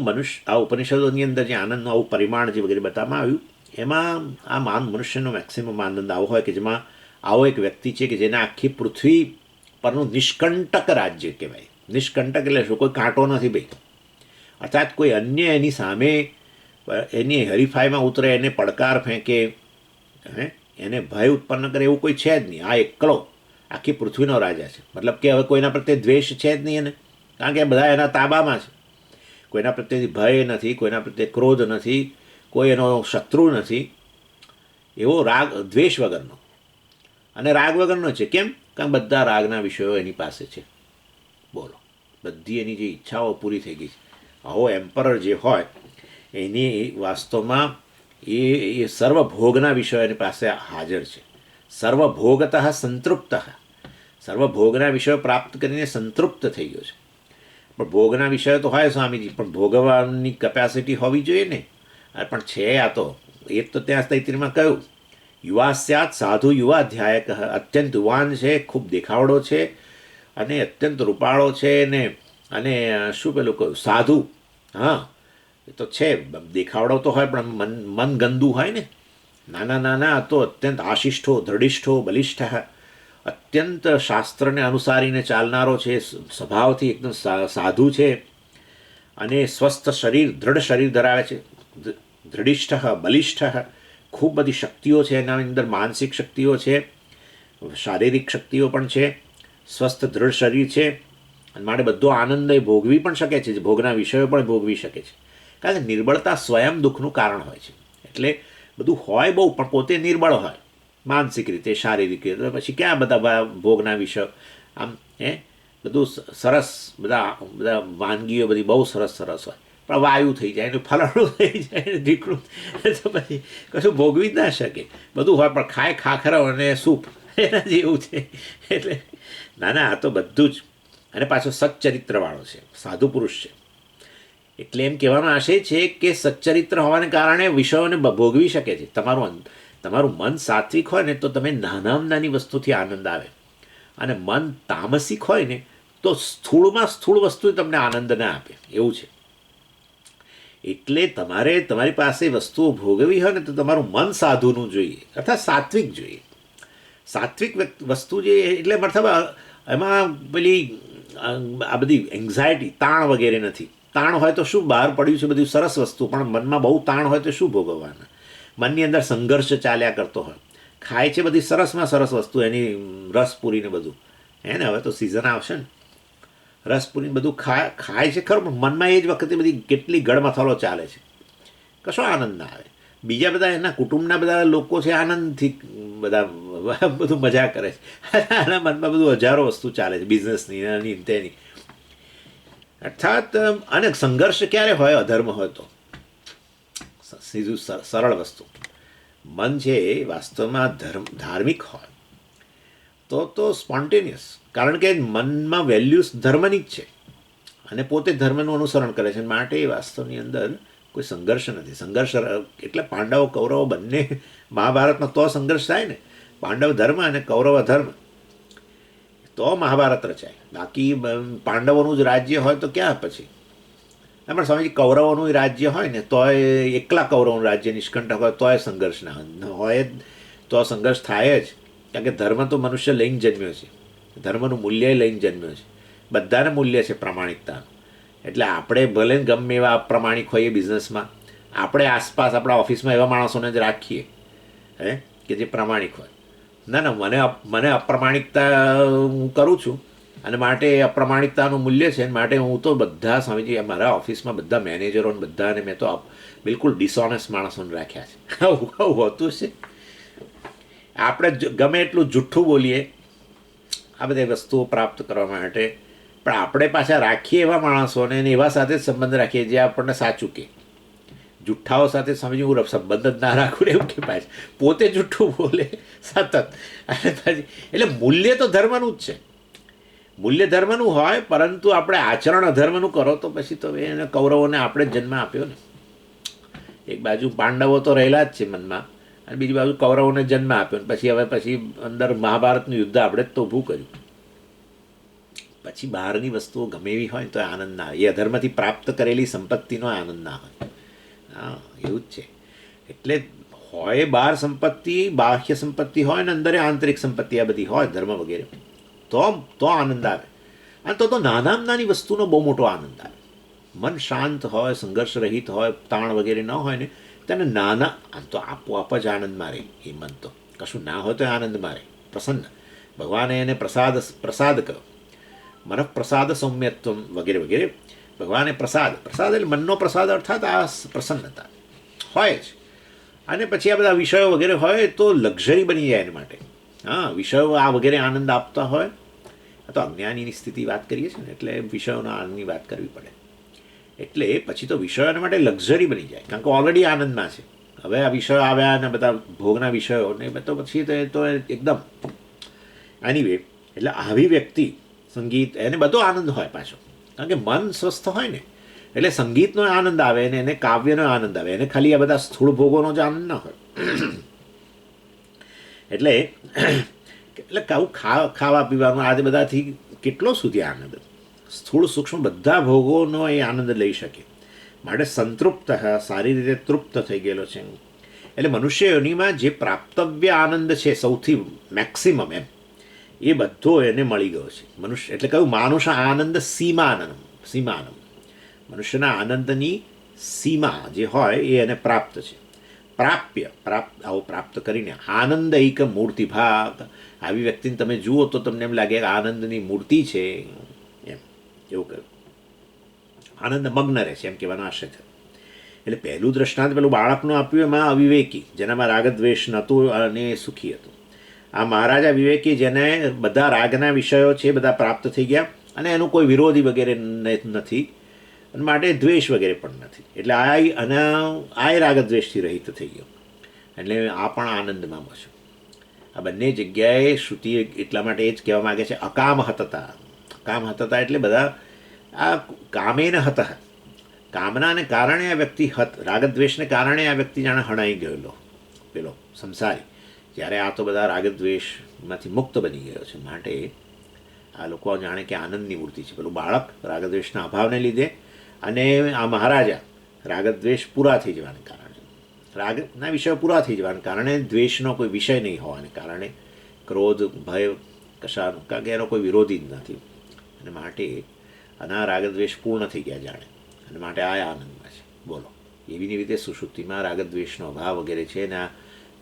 આ ઉપનિષદોની અંદર જે આનંદનું આવું પરિમાણ જે વગેરે બતાવવામાં આવ્યું, એમાં આ મનુષ્યનો મેક્સિમમ આનંદ આવો હોય કે જેમાં આવો એક વ્યક્તિ છે કે જેને આખી પૃથ્વી પરનું નિષ્કંટક રાજ્ય કહેવાય. નિષ્કંટક એટલે શું? કોઈ કાંટો નથી ભાઈ. અર્થાત કોઈ અન્ય એની સામે એની હરીફાઈમાં ઉતરે, એને પડકાર ફેંકે, એને ભય ઉત્પન્ન કરે એવું કોઈ છે જ નહીં. આ એકલો આખી પૃથ્વીનો રાજા છે. મતલબ કે હવે કોઈના પ્રત્યે દ્વેષ છે જ નહીં એને, કારણ કે બધા એના તાબામાં છે. કોઈના પ્રત્યેથી ભય નથી, કોઈના પ્રત્યે ક્રોધ નથી, કોઈ એનો શત્રુ નથી. એવો દ્વેષ વગરનો અને રાગ વગરનો છે. કેમ? કારણ બધા રાગના વિષયો એની પાસે છે. બોલો, બધી એની જે ઈચ્છાઓ પૂરી થઈ ગઈ છે. આવો એમ્પરર જે હોય એની વાસ્તવમાં એ સર્વભોગના વિષયો એની પાસે હાજર છે. સર્વભોગત સંતૃપ્ત, સર્વભોગના વિષયો પ્રાપ્ત કરીને સંતૃપ્ત થઈ ગયો છે. પણ ભોગના વિષયો તો હોય સ્વામીજી, પણ ભોગવવાની કેપેસિટી હોવી જોઈએ ને. પણ છે આ તો, એ તો ત્યાં તૈત્તિરીયમાં કહ્યું. યુવા સ્યાત સાધુ યુવા અધ્યાયક, અત્યંત યુવાન છે, ખૂબ દેખાવડો છે અને અત્યંત રૂપાળો છે ને, અને શું પેલું કહ્યું? સાધુ. હા, એ તો છે, દેખાવડો તો હોય પણ મન ગંદુ હોય ને. નાના તો અત્યંત આશિષ્ઠો, દ્રઢિષ્ઠો, બલિષ્ઠ, અત્યંત શાસ્ત્રને અનુસારીને ચાલનારો છે, સ્વભાવથી એકદમ સાધુ છે, અને સ્વસ્થ શરીર, દ્રઢ શરીર ધરાવે છે. દ્રઢિષ્ઠ, બલિષ્ઠ, ખૂબ બધી શક્તિઓ છે એના અંદર, માનસિક શક્તિઓ છે, શારીરિક શક્તિઓ પણ છે, સ્વસ્થ દૃઢ શરીર છે, અને માટે બધો આનંદ એ ભોગવી પણ શકે છે, ભોગના વિષયો પણ ભોગવી શકે છે. કારણ કે નિર્બળતા સ્વયં દુઃખનું કારણ હોય છે. એટલે બધું હોય બહુ, પણ પોતે નિર્બળ હોય માનસિક રીતે, શારીરિક રીતે, પછી ક્યાં બધા ભોગના વિષયો. આમ બધું સરસ, બધા બધા વાનગીઓ બધી બહુ સરસ સરસ હોય, પણ વાયુ થઈ જાય ને, ફલાણું થઈ જાય ને, ઢીકણું, તો પછી કશું ભોગવી જ ના શકે. બધું હોય પણ ખાય ખાખરા અને સૂપ, એના જેવું છે. એટલે ના ના, આ તો બધું જ. અને પાછો સચ્ચરિત્રવાળો છે, સાધુ પુરુષ છે. એટલે એમ કહેવાનો આશય છે કે સચ્ચરિત્ર હોવાને કારણે વિષયોને ભોગવી શકે છે. તમારું મન સાત્વિક હોય ને તો તમે નાનામાં નાની વસ્તુથી આનંદ આવે, અને મન તામસિક હોય ને તો સ્થૂળમાં સ્થૂળ વસ્તુ તમને આનંદ ના આપે, એવું છે. એટલે તમારી પાસે વસ્તુઓ ભોગવી હોય ને તો તમારું મન સાધુનું જોઈએ, અર્થાત સાત્વિક જોઈએ. સાત્વિક વસ્તુ જે એટલે મતલબ એમાં પેલી આ બધી એન્ઝાયટી, તાણ વગેરે નથી. તાણ હોય તો શું, બહાર પડ્યું છે બધું સરસ વસ્તુ, પણ મનમાં બહુ તાણ હોય તો શું ભોગવવાના. મનની અંદર સંઘર્ષ ચાલ્યા કરતો હોય. ખાય છે બધી સરસમાં સરસ વસ્તુ, એની રસપૂરીને બધું, હે ને. હવે તો સિઝન આવશે ને, રસપૂરી બધું ખાય છે ખરું, પણ મનમાં એ જ વખતે બધી કેટલી ગળમથાલો ચાલે છે, કશો આનંદ ના આવે. બીજા બધા એના કુટુંબના બધા લોકો છે, આનંદથી બધા બધું મજા કરે છે. એના મનમાં બધું હજારો વસ્તુ ચાલે છે, બિઝનેસની એની તેની. અર્થાત અને સંઘર્ષ ક્યારે હોય, અધર્મ હોય તો. સીધું સરળ વસ્તુ, મન છે એ વાસ્તવમાં ધાર્મિક હોય તો સ્પોન્ટેનિયસ, કારણ કે મનમાં વેલ્યુઝ ધર્મની જ છે, અને પોતે ધર્મનું અનુસરણ કરે છે. માટે એ વાસ્તવની અંદર કોઈ સંઘર્ષ નથી. સંઘર્ષ એટલે પાંડવો કૌરવો બંને મહાભારતમાં તો સંઘર્ષ થાય ને, પાંડવ ધર્મ અને કૌરવ અધર્મ, તો મહાભારત રચાય. બાકી પાંડવોનું જ રાજ્ય હોય તો ક્યાં પછી. પણ સ્વામીજી, કૌરવોનું રાજ્ય હોય ને તોય એકલા કૌરવોનું રાજ્ય નિષ્કંટક હોય તોય સંઘર્ષ ના હોય જ, તો સંઘર્ષ થાય જ. કારણ કે ધર્મ તો મનુષ્ય લઈને જન્મ્યો છે, ધર્મનું મૂલ્ય લઈને જન્મ્યો છે. બધાને મૂલ્ય છે પ્રામાણિકતાનું. એટલે આપણે ભલે ગમે એવા અપ્રમાણિક હોઈએ બિઝનેસમાં, આપણે આસપાસ આપણા ઓફિસમાં એવા માણસોને જ રાખીએ કે જે પ્રામાણિક હોય. ના ના, મને અપ્રમાણિકતા હું કરું છું, અને માટે અપ્રમાણિકતાનું મૂલ્ય છે. માટે હું તો બધા સ્વામીજી મારા ઓફિસમાં બધા મેનેજરોને બધાને મેં તો બિલકુલ ડિસઓનેસ્ટ માણસોને રાખ્યા છે. આવું હોતું છે. આપણે ગમે એટલું જુઠ્ઠું બોલીએ આ બધી વસ્તુઓ પ્રાપ્ત કરવા માટે, પણ આપણે પાછા રાખીએ એવા માણસોને, એવા સાથે જ સંબંધ રાખીએ જે આપણને સાચું કહે. જુઠ્ઠાઓ સાથે સમજી હું સંબંધ જ ના રાખું એવું કે પાછું પોતે જુઠ્ઠું બોલે સતત. અને પછી એટલે મૂલ્ય તો ધર્મનું જ છે, મૂલ્ય ધર્મનું હોય, પરંતુ આપણે આચરણ અધર્મનું કરો તો પછી તો એને કૌરવોને આપણે જ જન્મ આપ્યો ને. એક બાજુ પાંડવો તો રહેલા જ છે મનમાં, અને બીજી બાજુ કૌરવોને જન્મ આપ્યો ને પછી અંદર મહાભારતનું યુદ્ધ આપણે જ તો ઊભું કર્યું. પછી બહારની વસ્તુઓ ગમે એવી હોય તો આનંદ ના આવે, એ અધર્મથી પ્રાપ્ત કરેલી સંપત્તિનો આનંદ ના હોય. હા, એવું જ છે. એટલે હોય બહાર સંપત્તિ, બાહ્ય સંપત્તિ હોય ને અંદર આંતરિક સંપત્તિ આ બધી હોય, ધર્મ વગેરે, તો આનંદ આવે. અને તો નાનામાં નાની વસ્તુનો બહુ મોટો આનંદ આવે. મન શાંત હોય, સંઘર્ષ રહિત હોય, તાણ વગેરે ન હોય ને, તેને નાના આમ તો આપોઆપ જ આનંદ મારે. એ મન તો કશું ના હોય તો આનંદ મારે, પ્રસન્ન. ભગવાને એને પ્રસાદ કહ્યો, મન પ્રસાદ સૌમ્યત્વ વગેરે વગેરે. ભગવાને પ્રસાદ એટલે મનનો પ્રસાદ, અર્થાત આ પ્રસન્નતા હોય જ. અને પછી આ બધા વિષયો વગેરે હોય તો લક્ઝરી બની જાય એના માટે. હા, વિષયો આ વગેરે આનંદ આપતા હોય. આ તો અજ્ઞાનીની સ્થિતિ વાત કરીએ છીએ ને, એટલે વિષયોના આનંદની વાત કરવી પડે. એટલે પછી તો વિષયોના માટે લક્ઝરી બની જાય, કારણ કે ઓલરેડી આનંદમાં છે. હવે આ વિષયો આવ્યા અને બધા ભોગના વિષયો ને તો પછી તો એકદમ એનીવે. એટલે આવી વ્યક્તિ સંગીત એને બધો આનંદ હોય પાછો, કારણ કે મન સ્વસ્થ હોય ને, એટલે સંગીતનો આનંદ આવે ને એને કાવ્યનો આનંદ આવે, એને ખાલી આ બધા સ્થૂળ ભોગોનો જ આનંદ ના હોય. એટલે આવું ખાવા પીવાનું આજે બધાથી કેટલો સુધી આનંદ, સ્થૂળ સૂક્ષ્મ બધા ભોગોનો એ આનંદ લઈ શકે. માટે સંતૃપ્ત, સારી રીતે તૃપ્ત થઈ ગયેલો છે. એટલે મનુષ્ય યોનિમાં જે પ્રાપ્તવ્ય આનંદ છે સૌથી મેક્સિમમ એમ, એ બધો એને મળી ગયો છે. મનુષ્ય એટલે કહ્યું માનુષ આનંદ સીમાનમ, મનુષ્યના આનંદની સીમા જે હોય એ એને પ્રાપ્ત છે. આવો પ્રાપ્ત કરીને આનંદૈક મૂર્તિભાગ, આવી વ્યક્તિને તમે જુઓ તો તમને એમ લાગે કે આનંદની મૂર્તિ છે, એમ એવું કહ્યું. આનંદ મગ્ન રહે છે એમ કહેવાનો આશય છે. એટલે પહેલું દ્રષ્ટાંત પેલું બાળકનું આપ્યું એમાં અવિવેકી, જેનામાં રાગદ્વેષ નહોતું અને સુખી હતું. આ મહારાજા વિવેકી, જેને બધા રાગના વિષયો છે બધા પ્રાપ્ત થઈ ગયા અને એનું કોઈ વિરોધી વગેરે નથી અને માટે દ્વેષ વગેરે પણ નથી. એટલે આ રાગદ્વેષથી રહિત થઈ ગયો. એટલે આ પણ આનંદમાં મળશે. આ બંને જગ્યાએ શ્રુતિ એટલા માટે એ જ કહેવા માગે છે અકામ હતતા. અકામ હતતા એટલે બધા આ કામેન હત, કામનાને કારણે આ વ્યક્તિ રાગદ્વેષને કારણે આ વ્યક્તિ જાણે હણાઈ ગયેલો પેલો સંસારી, જ્યારે આ તો બધા રાગદ્વેષમાંથી મુક્ત બની ગયો છે. માટે આ લોકો જાણે કે આનંદની મૂર્તિ છે. પેલું બાળક રાગદ્વેષના અભાવને લીધે અને આ મહારાજા રાગદ્વેષ પૂરા થઈ જવાને કારણે, રાગના વિષયો પૂરા થઈ જવાને કારણે, દ્વેષનો કોઈ વિષય નહીં હોવાને કારણે, ક્રોધ ભય કશાનો, કારણ કે એનો કોઈ વિરોધી જ નથી. અને માટે આના રાગદ્વેષ પૂર્ણ થઈ ગયા જાણે, અને માટે આ આનંદમાં છે. બોલો, એવી રીતે સુષુપ્તિમાં રાગદ્વેષનો અભાવ વગેરે છે અને આ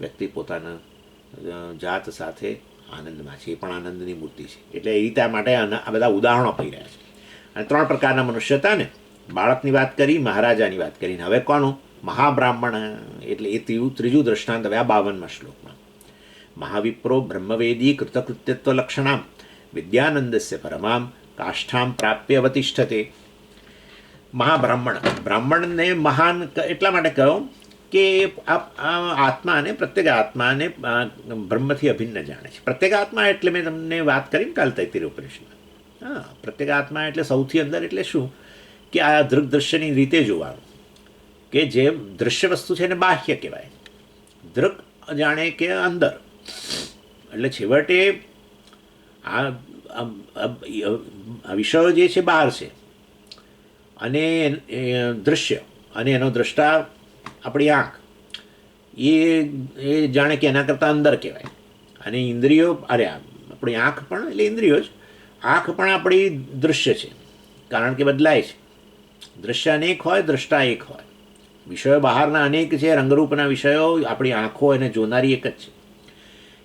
વ્યક્તિ પોતાના જાત સાથે આનંદમાં છે. એ પણ આનંદની મૂર્તિ છે. એટલે એ રીતે માટે આ બધા ઉદાહરણો આપી રહ્યા છે. અને 3 પ્રકારના મનુષ્ય હતા ને, બાળકની વાત કરી, મહારાજાની વાત કરીને, હવે કોનું? મહાબ્રાહ્મણ. એટલે એ ત્રીજું દ્રષ્ટાંત હવે આ 52મા શ્લોકમાં. મહાવિપ્રો બ્રહ્મવેદી કૃતકૃત્યત્વ લક્ષણામ વિદ્યાનંદસ્ય પરમામ કાષ્ઠામ પ્રાપ્ય અવતિષ્ઠતે. મહાબ્રાહ્મણ, બ્રાહ્મણને મહાન એટલા માટે કહ્યો કે આત્માને, પ્રત્યેક આત્માને બ્રહ્મથી અભિન્ન જાણે છે. પ્રત્યેક આત્મા એટલે મેં તમને વાત કરી ને કાલ તૈત્તિરીય ઉપનિષદમાં. હા, પ્રત્યેક આત્મા એટલે સૌથી અંદર. એટલે શું કે આ દૃગ દ્રશ્યની રીતે જોવાનું, કે જે દૃશ્ય વસ્તુ છે એને બાહ્ય કહેવાય, દૃગ જાણે કે અંદર. એટલે છેવટે આ વિષયો જે છે બહાર છે અને દૃશ્ય અને એનો દ્રષ્ટા આપણી આંખ, એ જાણે કે એના કરતાં અંદર કહેવાય. અને ઇન્દ્રિયો, આપણી આંખ પણ એટલે ઇન્દ્રિયો જ, આંખ પણ આપણી દૃશ્ય છે, કારણ કે બદલાય છે. દૃશ્ય અનેક હોય, દ્રષ્ટા એક હોય. વિષયો બહારના અનેક છે, રંગરૂપના વિષયો, આપણી આંખો એને જોનારી એક જ છે.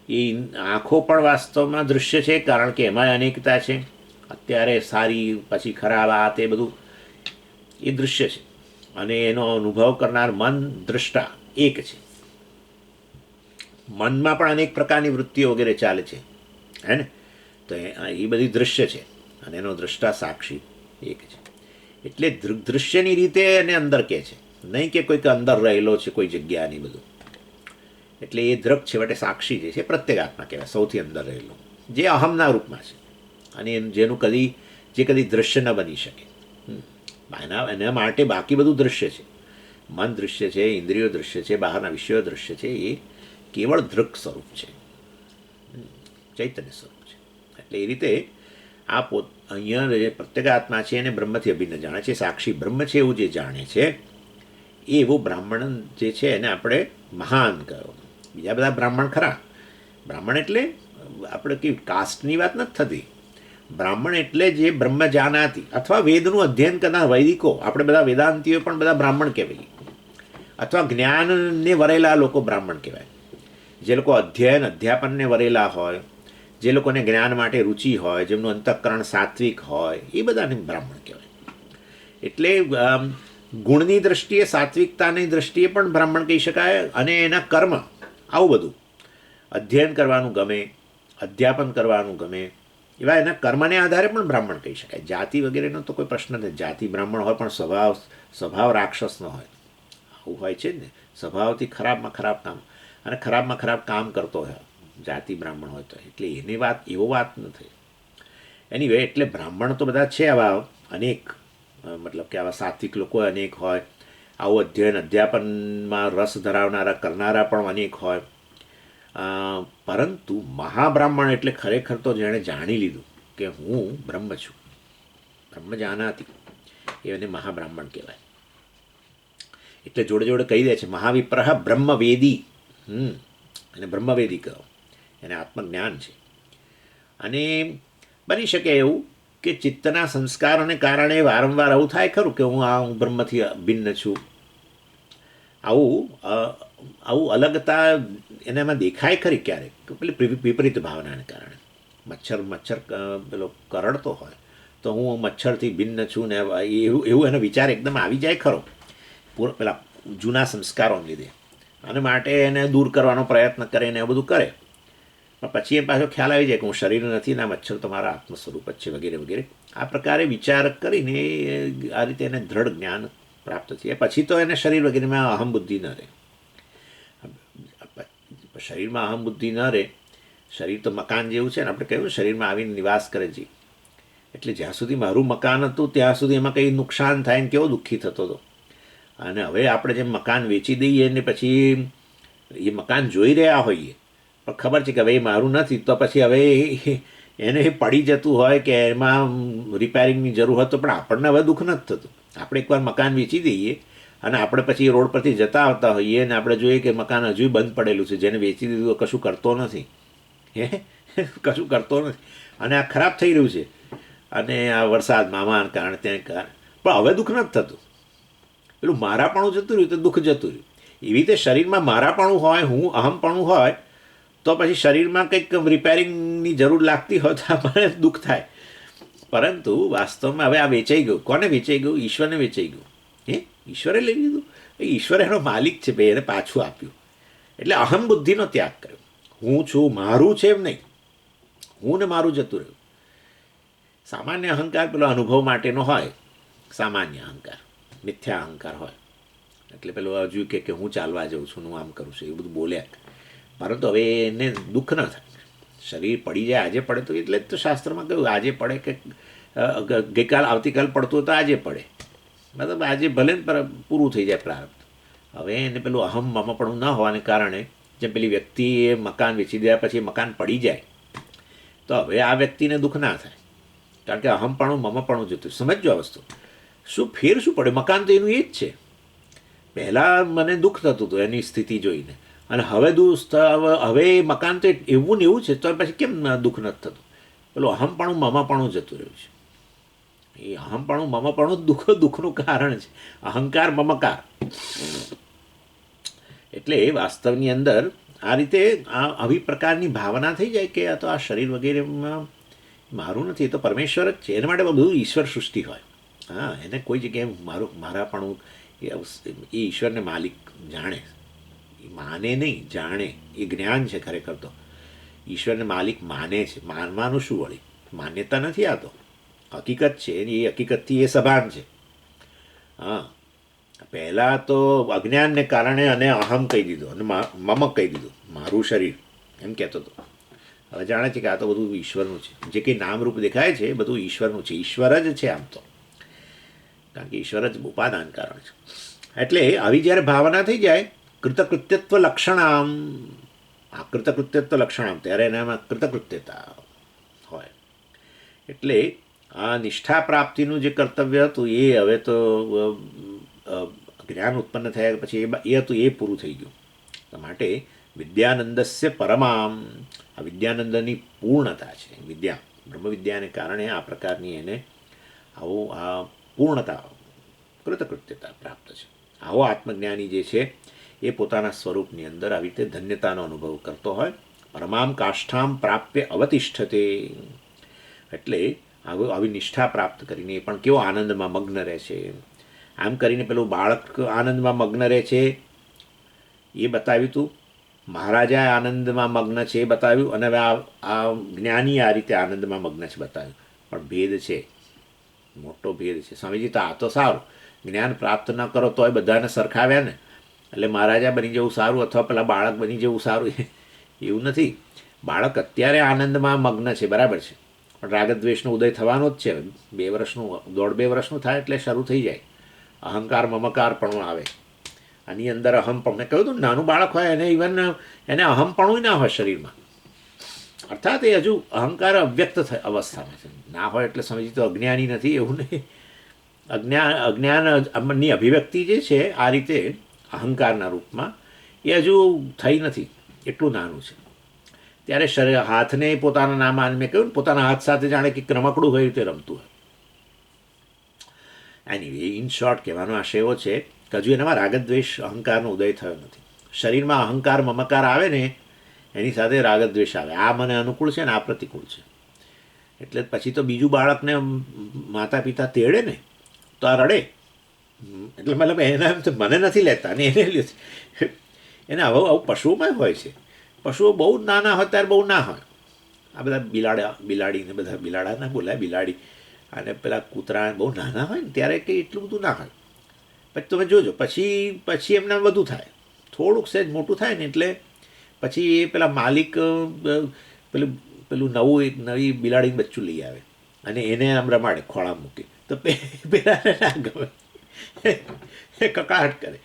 એ આંખો પણ વાસ્તવમાં દૃશ્ય છે, કારણ કે એમાં અનેકતા છે. અત્યારે સારી, પછી ખરાબ, આ તે બધું એ દૃશ્ય છે. અને એનો અનુભવ કરનાર મન, દ્રષ્ટા એક છે. મનમાં પણ અનેક પ્રકારની વૃત્તિઓ વગેરે ચાલે છે, હે ને? તો એ બધી દૃશ્ય છે અને એનો દ્રષ્ટા સાક્ષી એક છે. એટલે દૃશ્યની રીતે એને અંદર કહે છે, નહીં કે કોઈક અંદર રહેલો છે કોઈ જગ્યાની બધું. એટલે એ દ્રગ છેવટે સાક્ષી જે છે પ્રત્યેક આત્મા કહેવાય, સૌથી અંદર રહેલો, જે અહમના રૂપમાં છે અને જેનું જે કદી દૃશ્ય ન બની શકે. એના માટે બાકી બધું દૃશ્ય છે. મન દૃશ્ય છે, ઇન્દ્રિયો દૃશ્ય છે, બહારના વિષયો દૃશ્ય છે. એ કેવળ દૃક સ્વરૂપ છે, ચૈતન્ય સ્વરૂપ છે. એટલે એ રીતે આ અહીંયા જે પ્રત્યેક આત્મા છે એને બ્રહ્મથી અભિન્ન જાણે છે, સાક્ષી બ્રહ્મ છે એવું જે જાણે છે, એ એવો બ્રાહ્મણ જે છે એને આપણે મહાન કહો. બીજા બધા બ્રાહ્મણ ખરા. બ્રાહ્મણ એટલે આપણે કેવી કાસ્ટની વાત નથી થતી. બ્રાહ્મણ એટલે જે બ્રહ્મ જાનાતી અથવા વેદનું અધ્યયન કરનાર વૈદિકો, આપણે બધા વેદાંતિઓ પણ બધા બ્રાહ્મણ કહેવાય. અથવા જ્ઞાનને વરેલા લોકો બ્રાહ્મણ કહેવાય. જે લોકો અધ્યાપનને વરેલા હોય, જે લોકોને જ્ઞાન માટે રુચિ હોય, જેમનું અંતઃકરણ સાત્વિક હોય, એ બધાને બ્રાહ્મણ કહેવાય. એટલે ગુણની દૃષ્ટિએ, સાત્વિકતાની દૃષ્ટિએ પણ બ્રાહ્મણ કહી શકાય. અને એના કર્મ, આવું બધું અધ્યયન કરવાનું ગમે, અધ્યાપન કરવાનું ગમે, એવા એના કર્મને આધારે પણ બ્રાહ્મણ કહી શકાય. જાતિ વગેરેનો તો કોઈ પ્રશ્ન નથી. જાતિ બ્રાહ્મણ હોય પણ સ્વભાવ રાક્ષસનો હોય, આવું હોય છે જ ને. સ્વભાવથી ખરાબમાં ખરાબ કામ, અને ખરાબમાં ખરાબ કામ કરતો હોય જાતિ બ્રાહ્મણ હોય તો. એટલે એની વાત એવો વાત નથી. એની વે એટલે બ્રાહ્મણ તો બધા છે આવા અનેક, મતલબ કે આવા સાત્વિક લોકો અનેક હોય, આવું અધ્યાપનમાં રસ ધરાવનારા કરનારા પણ અનેક હોય. પરંતુ મહાબ્રાહ્મણ એટલે ખરેખર તો જેણે જાણી લીધું કે હું બ્રહ્મ છું, બ્રહ્મ જાનાતી, એને મહાબ્રાહ્મણ કહેવાય. એટલે જોડે જોડે કહી દે છે મહાવિપ્રહ બ્રહ્મવેદી. અને બ્રહ્મવેદી કહો, એને આત્મજ્ઞાન છે. અને બની શકે એવું કે ચિત્તના સંસ્કારોને કારણે વારંવાર આવું થાય ખરું કે હું બ્રહ્મથી ભિન્ન છું. આવું આવું અલગતા એનામાં દેખાય ખરી ક્યારેક પેલી વિપરીત ભાવનાને કારણે. મચ્છર પેલો કરડતો હોય તો હું મચ્છરથી ભિન્ન છું ને એવું એનો વિચાર એકદમ આવી જાય ખરો પેલા જૂના સંસ્કારોને લીધે, અને માટે એને દૂર કરવાનો પ્રયત્ન કરે ને એવું બધું કરે. પણ પછી એ પાછો ખ્યાલ આવી જાય કે હું શરીર નથી ને આ મચ્છર તો મારા આત્મ સ્વરૂપ જ છે વગેરે વગેરે. આ પ્રકારે વિચાર કરીને આ રીતે એને દ્રઢ જ્ઞાન પ્રાપ્ત થાય. પછી તો એને શરીર વગેરેમાં અહમ બુદ્ધિ ન રહે. શરીરમાં અહમ બુદ્ધિ ન રહે. શરીર તો મકાન જેવું છે ને, આપણે કહ્યું શરીરમાં આવીને નિવાસ કરે છે. એટલે જ્યાં સુધી મારું મકાન હતું ત્યાં સુધી એમાં કંઈ નુકસાન થાય ને કેવો દુઃખી થતો હતો. અને હવે આપણે જેમ મકાન વેચી દઈએ ને પછી એ મકાન જોઈ રહ્યા હોઈએ પણ ખબર છે કે હવે એ મારું નથી, તો પછી હવે એને પડી જતું હોય કે એમાં રિપેરિંગની જરૂર હોય તો પણ આપણને હવે દુઃખ નથી થતું. આપણે એકવાર મકાન વેચી દઈએ અને આપણે પછી રોડ પરથી જતા આવતા હોઈએ અને આપણે જોઈએ કે મકાન હજુ બંધ પડેલું છે, જેને વેચી દીધું કશું કરતો નથી, કશું કરતો નથી અને આ ખરાબ થઈ રહ્યું છે, અને આ વરસાદ મામાના કારણે ત્યાં કારણે પણ હવે દુઃખ નથી થતું. પેલું મારાપણું જતું રહ્યું તો દુઃખ જતું રહ્યું. એવી રીતે શરીરમાં મારાપણું હોય, હું અહમપણું હોય તો પછી શરીરમાં કંઈક રિપેરિંગની જરૂર લાગતી હોય તો આપણને દુઃખ થાય. પરંતુ વાસ્તવમાં હવે આ વેચાઈ ગયું. કોને વેચાઈ ગયું? ઈશ્વરને વેચાઈ ગયું. ઈશ્વરે લઈ લીધું. ઈશ્વર એનો માલિક છે ભાઈ, એને પાછું આપ્યું. એટલે અહમ બુદ્ધિનો ત્યાગ કર્યો. હું છું, મારું છે એમ નહીં, હું ને મારું જતું રહ્યું. સામાન્ય અહંકાર પેલો અનુભવ માટેનો હોય, સામાન્ય અહંકાર, મિથ્યા અહંકાર હોય. એટલે પેલું હજુ કે હું ચાલવા જાઉં છું, હું આમ કરું છું, એવું બધું બોલ્યા. પરંતુ હવે એને દુઃખ ન થાય. શરીર પડી જાય, આજે પડે તો એટલે જ તો શાસ્ત્રમાં કહ્યું આજે પડે કે ગઈકાલ આવતીકાલ પડતું તો આજે પડે. મતલબ આજે ભલે ને પૂરું થઈ જાય પ્રારબ્ધ. હવે એને પેલું અહમ મમપણું ન હોવાને કારણે જેમ પેલી વ્યક્તિએ મકાન વેચી દીધા પછી મકાન પડી જાય તો હવે આ વ્યક્તિને દુઃખ ના થાય, કારણ કે અહમપણું મમપણું જતું. સમજો આ વસ્તુ, શું ફેર શું પડે? મકાન તો એનું એ જ છે. પહેલાં મને દુઃખ થતું હતું એની સ્થિતિ જોઈને, અને હવે હવે મકાન તો એવું ને એવું છે તો પછી કેમ દુઃખ નથી થતું? પેલું અહમપણું મમાપણું જતું રહ્યું છે. એ અહમપણું મમપણું દુઃખનું કારણ છે. અહંકાર મમકાર. એટલે વાસ્તવની અંદર આ રીતે આવી પ્રકારની ભાવના થઈ જાય કે આ તો આ શરીર વગેરેમાં મારું નથી, એ તો પરમેશ્વર જ છે. એના માટે બધું ઈશ્વર સૃષ્ટિ હોય. હા, એને કોઈ જગ્યાએ મારાપણું એ ઈશ્વરને માલિક જાણે, એ માને નહીં, જાણે. એ જ્ઞાન છે ખરેખર તો. ઈશ્વરને માલિક માને છે. માનવાનું શું વળી? માન્યતા નથી, આ તો હકીકત છે. એ હકીકતથી એ સભાન છે. હા, પહેલાં તો અજ્ઞાનને કારણે અને અહમ કહી દીધું અને મમ કહી દીધું, મારું શરીર એમ કહેતો હતો. હવે જાણે છે કે આ તો બધું ઈશ્વરનું છે. જે કંઈ નામરૂપ દેખાય છે એ બધું ઈશ્વરનું છે. ઈશ્વર જ છે આમ તો, કારણ કે ઈશ્વર જ ઉપાદાન કારણ છે. એટલે આવી જ્યારે ભાવના થઈ જાય કૃતકૃત્યત્વ લક્ષણામ, આ કૃતકૃત્યત્વ લક્ષણામ, ત્યારે એનામાં કૃતકૃત્યતા હોય. એટલે આ નિષ્ઠા પ્રાપ્તિનું જે કર્તવ્ય હતું એ હવે તો જ્ઞાન ઉત્પન્ન થયા પછી એ હતું એ પૂરું થઈ ગયું. માટે વિદ્યાનંદસ્ય પરમામ, આ વિદ્યાનંદની પૂર્ણતા છે. વિદ્યા બ્રહ્મ વિદ્યાને કારણે આ પ્રકારની એને આવું આ પૂર્ણતા, કૃતકૃત્યતા પ્રાપ્ત છે. આવો આત્મજ્ઞાની જે છે એ પોતાના સ્વરૂપની અંદર આવી રીતે ધન્યતાનો અનુભવ કરતો હોય. પરમામ કાષ્ઠામ પ્રાપ્ય અવતિષ્ઠતે. એટલે આવી નિષ્ઠા પ્રાપ્ત કરીને એ પણ કેવો આનંદમાં મગ્ન રહે છે. આમ કરીને પેલું બાળક આનંદમાં મગ્ન રહે છે એ બતાવ્યું હતું, મહારાજા આનંદમાં મગ્ન છે એ બતાવ્યું, અને હવે આ જ્ઞાની આ રીતે આનંદમાં મગ્ન છે બતાવ્યું. પણ ભેદ છે, મોટો ભેદ છે. સ્વામીજી તો આ તો સારું, જ્ઞાન પ્રાપ્ત ન કરો તોય બધાને સરખાવ્યા ને, એટલે મહારાજા બની જવું સારું અથવા પેલા બાળક બની જવું સારું, એવું નથી. બાળક અત્યારે આનંદમાં મગ્ન છે, બરાબર છે, પણ રાગદ્વેષનો ઉદય થવાનો જ છે. 2 વર્ષનું 1.5-2 વર્ષનું થાય એટલે શરૂ થઈ જાય અહંકાર મમકાર પણ આવે. આની અંદર અહમપણું, મેં કહ્યું હતું નાનું બાળક હોય એને ઇવન એને અહમપણું ના હોય શરીરમાં, અર્થાત એ હજુ અહંકાર અવ્યક્ત અવસ્થામાં છે. ના હોય એટલે સમજી તો અજ્ઞાની નથી એવું નહીં. અજ્ઞાનની અભિવ્યક્તિ જે છે આ રીતે અહંકારના રૂપમાં એ હજુ થઈ નથી, એટલું નાનું છે. ત્યારે હાથને પોતાના નામ આને મેં કહ્યું પોતાના હાથ સાથે જાણે કે રમકડું હોય રીતે રમતું હોય. એનીવે, ઇન શોર્ટ કહેવાનો આશય એવો છે કે હજુ એનામાં રાગદ્વેષ અહંકારનો ઉદય થયો નથી. શરીરમાં અહંકાર મમકાર આવે ને એની સાથે રાગદ્વેષ આવે. આ મને અનુકૂળ છે ને આ પ્રતિકૂળ છે. એટલે પછી તો બીજું બાળકને માતા પિતા તેડે ને તો આ રડે. એટલે મતલબ એના એમ તો મને નથી લેતા ને એને લે છે. એને આવું પશુઓમાં હોય છે. પશુઓ બહુ જ નાના હોય ત્યારે બહુ ના હોય. આ બધા બિલાડીને બધા બિલાડા ના બોલાય બિલાડી અને પેલા કૂતરા બહુ નાના હોય ને ત્યારે કંઈ એટલું બધું ના હોય. પછી તમે જોજો પછી એમને બધું થાય. થોડુંક સહેજ મોટું થાય ને એટલે પછી એ પેલા માલિક પેલું પેલું નવી બિલાડીનું બચ્ચું લઈ આવે અને એને આમ રમાડે ખોળા મૂકી તો પેલાને ના ગમે, એ કકળાટ કરે,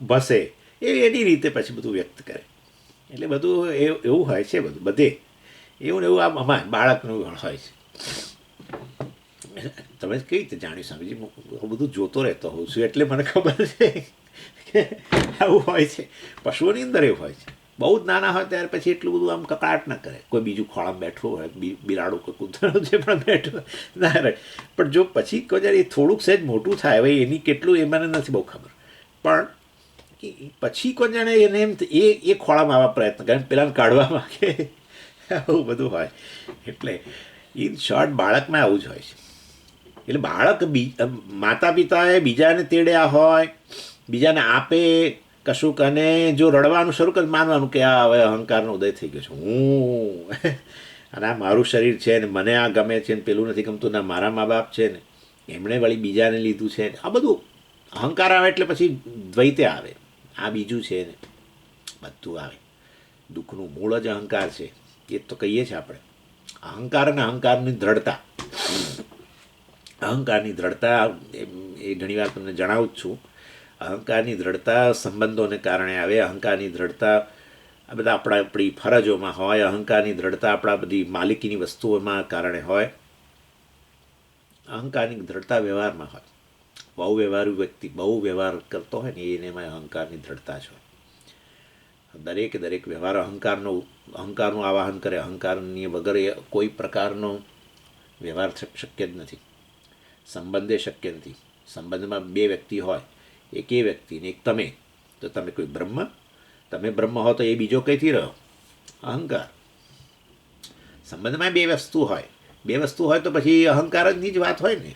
ભસે, એની રીતે પછી બધું વ્યક્ત કરે. એટલે બધું એવું હોય છે. બધે એવું ને એવું આમ અમારે બાળકનું હોય છે. તમે કઈ રીતે જાણ્યું સ્વામીજી? હું બધું જોતો રહેતો હોઉં છું એટલે મને ખબર છે કે આવું હોય છે. પશુઓની અંદર એવું હોય છે. બહુ જ નાના હોય ત્યારે પછી એટલું બધું આમ કકળાટ ના કરે. કોઈ બીજું ખોળામાં બેઠું હોય, બિલાડું કોઈ કૂતરાનું જે પણ બેઠું ના રહે. પણ જો પછી કોઈ જ્યારે એ થોડુંક સહેજ મોટું થાય, હવે એની કેટલું એ મને નથી બહુ ખબર, પણ પછી કોઈ જાણે એને એમ એ ખોળામાં આવવા પ્રયત્ન કરે, પેલાને કાઢવા માંગે, આવું બધું હોય. એટલે ઇન શોર્ટ બાળકમાં આવું જ હોય છે. એટલે બાળક માતા પિતાએ બીજાને તેડ્યા હોય, બીજાને આપે કશુંક, અને જો રડવાનું શરૂ કરે માનવાનું કે આ હવે અહંકારનો ઉદય થઈ ગયો છે, હું અને આ મારું શરીર છે ને મને આ ગમે છે ને પેલું નથી ગમતું, ના મારા મા બાપ છે ને એમણે વળી બીજાને લીધું છે. આ બધું અહંકાર આવે એટલે પછી દ્વૈતે આવે, આ બીજું છે ને બધું આવે. દુઃખનું મૂળ જ અહંકાર છે એ તો કહીએ છીએ આપણે. અહંકાર અને અહંકારની દ્રઢતા, અહંકારની દ્રઢતા એ ઘણીવાર તમને જણાવું જ છું. અહંકારની દ્રઢતા સંબંધોને કારણે આવે. અહંકારની દ્રઢતા આ બધા આપણી ફરજોમાં હોય. અહંકારની દ્રઢતા આપણા બધી માલિકીની વસ્તુઓમાં કારણે હોય. અહંકારની દ્રઢતા વ્યવહારમાં હોય. બહુ વ્યવહારુ વ્યક્તિ બહુ વ્યવહાર કરતો હોય ને એનેમાં અહંકારની દ્રઢતા જ હોય. દરેક વ્યવહાર અહંકારનું આવાહન કરે. અહંકારની વગર કોઈ પ્રકારનો વ્યવહાર શક્ય જ નથી. સંબંધે શક્ય નથી. સંબંધમાં બે વ્યક્તિ હોય, એક એ વ્યક્તિ ને એક તમે, તો તમે કોઈ તમે બ્રહ્મ હો તો એ બીજો કઈથી રહ્યો? અહંકાર. સંબંધમાં બે વસ્તુ હોય તો પછી અહંકારની જ વાત હોય ને.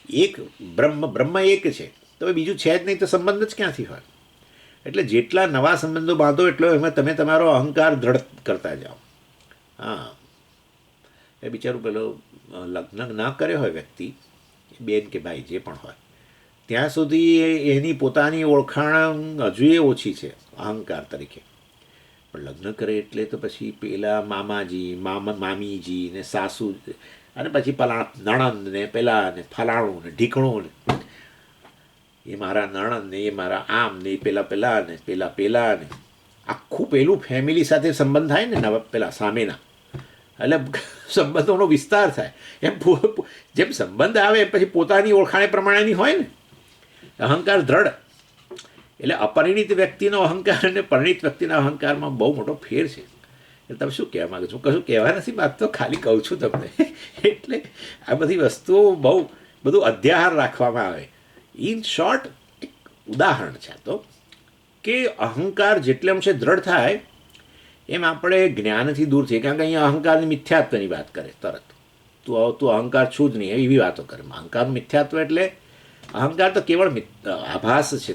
એક બ્રહ્મ એક છે તો બીજું છે જ નહીં તો સંબંધ જ ક્યાંથી હોય? એટલે જેટલા નવા સંબંધો બાંધો એટલો એમાં તમે તમારો અહંકાર દ્રઢ કરતા જાઓ. હા, એ બિચારું પેલો લગ્ન ના કર્યો હોય વ્યક્તિ, બેન કે ભાઈ જે પણ હોય, ત્યાં સુધી એની પોતાની ઓળખાણ હજુ એ ઓછી છે અહંકાર તરીકે. પણ લગ્ન કરે એટલે તો પછી પેલા મામાજી, મામીજી ને સાસુ, અને પછી પેલા નણંદ ને પેલા ને ફલાણું ને ઢીકણું ને એ મારા નણંદ ને એ મારા આમ ને પેલા ને પેલા ને આખું પેલું ફેમિલી સાથે સંબંધ થાય ને પેલા સામેના, એટલે સંબંધોનો વિસ્તાર થાય. એમ જેમ સંબંધ આવે પછી પોતાની ઓળખાણે પ્રમાણેની હોય ને. અહંકાર દ્રઢ. એટલે અપરિણિત વ્યક્તિનો અહંકાર અને પરિણિત વ્યક્તિના અહંકારમાં બહુ મોટો ફેર છે. એટલે તમે શું કહેવા માગો છો? કશું કહેવા નથી માગતો, ખાલી કહું છું તમને. એટલે આ બધી વસ્તુઓ બધું અધ્યાહાર રાખવામાં આવે. ઇન શોર્ટ એક ઉદાહરણ છે તો કે અહંકાર જેટલે અંશે દ્રઢ થાય એમ આપણે જ્ઞાનથી દૂર થઈએ. કારણ કે અહીંયા અહંકારની મિથ્યાત્વની વાત કરે તરત. તું અહંકાર છું જ નહીં એવી વાતો કરે. અહંકારનું મિથ્યાત્વ એટલે અહંકાર તો કેવળ આભાસ છે,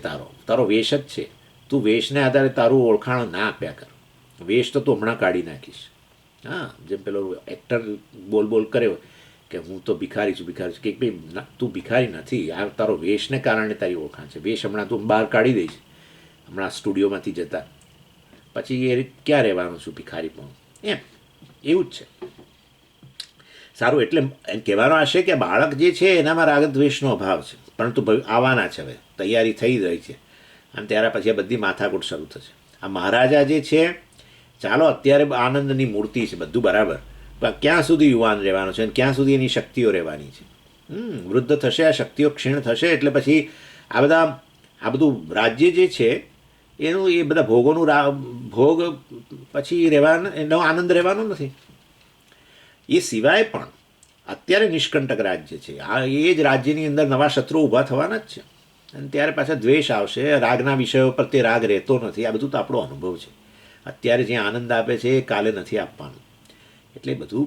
તારો વેશ જ છે. તું વેશને આધારે તારું ઓળખાણ ના આપ્યા કર. વેશ તો તું હમણાં કાઢી નાખીશ. હા, જેમ પેલો એક્ટર બોલ કર્યો કે હું તો ભિખારી છું કે ભાઈ તું ભિખારી નથી, આ તારો વેશને કારણે તારી ઓળખાણ છે. વેશ હમણાં તું બહાર કાઢી દઈશ, હમણાં સ્ટુડિયોમાંથી જતા પછી એ ક્યાં રહેવાનું છું ભિખારી પણ, એમ એવું જ છે. સારું, એટલે એમ કહેવાનો આશય કે બાળક જે છે એનામાં રાગદ્વેષનો અભાવ છે, પરંતુ આવવાના છે, હવે તૈયારી થઈ રહી છે. અને ત્યાર પછી આ બધી માથાકૂટ શરૂ થશે. આ મહારાજા જે છે, ચાલો અત્યારે આનંદની મૂર્તિ છે, બધું બરાબર, પણ ક્યાં સુધી યુવાન રહેવાનો છે અને ક્યાં સુધી એની શક્તિઓ રહેવાની છે? વૃદ્ધ થશે, આ શક્તિઓ ક્ષીણ થશે એટલે પછી આ બધું રાજ્ય જે છે એનું એ બધા ભોગ પછી રહેવાનો, એનો આનંદ રહેવાનો નથી. એ સિવાય પણ અત્યારે નિષ્કંટક રાજ્ય છે. એ જ રાજ્યની અંદર નવા શત્રુ ઊભા થવાના જ છે. અને ત્યારે પાછા દ્વેષ આવશે, રાગના વિષયો પર તે રાગ રહેતો નથી. આ બધું તો આપણો અનુભવ છે. અત્યારે જે આનંદ આપે છે એ કાલે નથી આપવાનું. એટલે બધું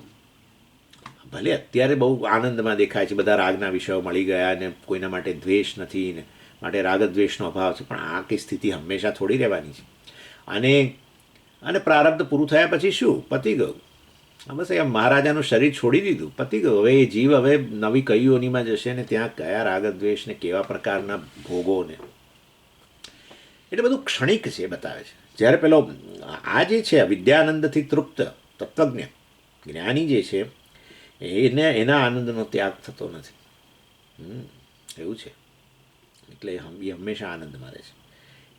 ભલે અત્યારે બહુ આનંદમાં દેખાય છે, બધા રાગના વિષયો મળી ગયા ને કોઈના માટે દ્વેષ નથી ને માટે રાગદ્વેષનો અભાવ છે, પણ આ કઈ સ્થિતિ હંમેશા થોડી રહેવાની છે. અને અને પ્રારબ્ધ પૂરું થયા પછી શું? પતી ગયું. બસ એ મહારાજાનું શરીર છોડી દીધું, પતી ગયું. હવે એ જીવ હવે નવી કઈ યોનિમાં જશે ને ત્યાં કયા રાગદ્વેષ ને કેવા પ્રકારના ભોગો ને, એટલે બધું ક્ષણિક છે એ બતાવે છે. જ્યારે પેલો આ જે છે વિદ્યાનંદથી તૃપ્ત તત્વજ્ઞ જ્ઞાની જે છે એના આનંદનો ત્યાગ થતો નથી. એવું છે. એટલે એ હંમેશા આનંદમાં રહે છે.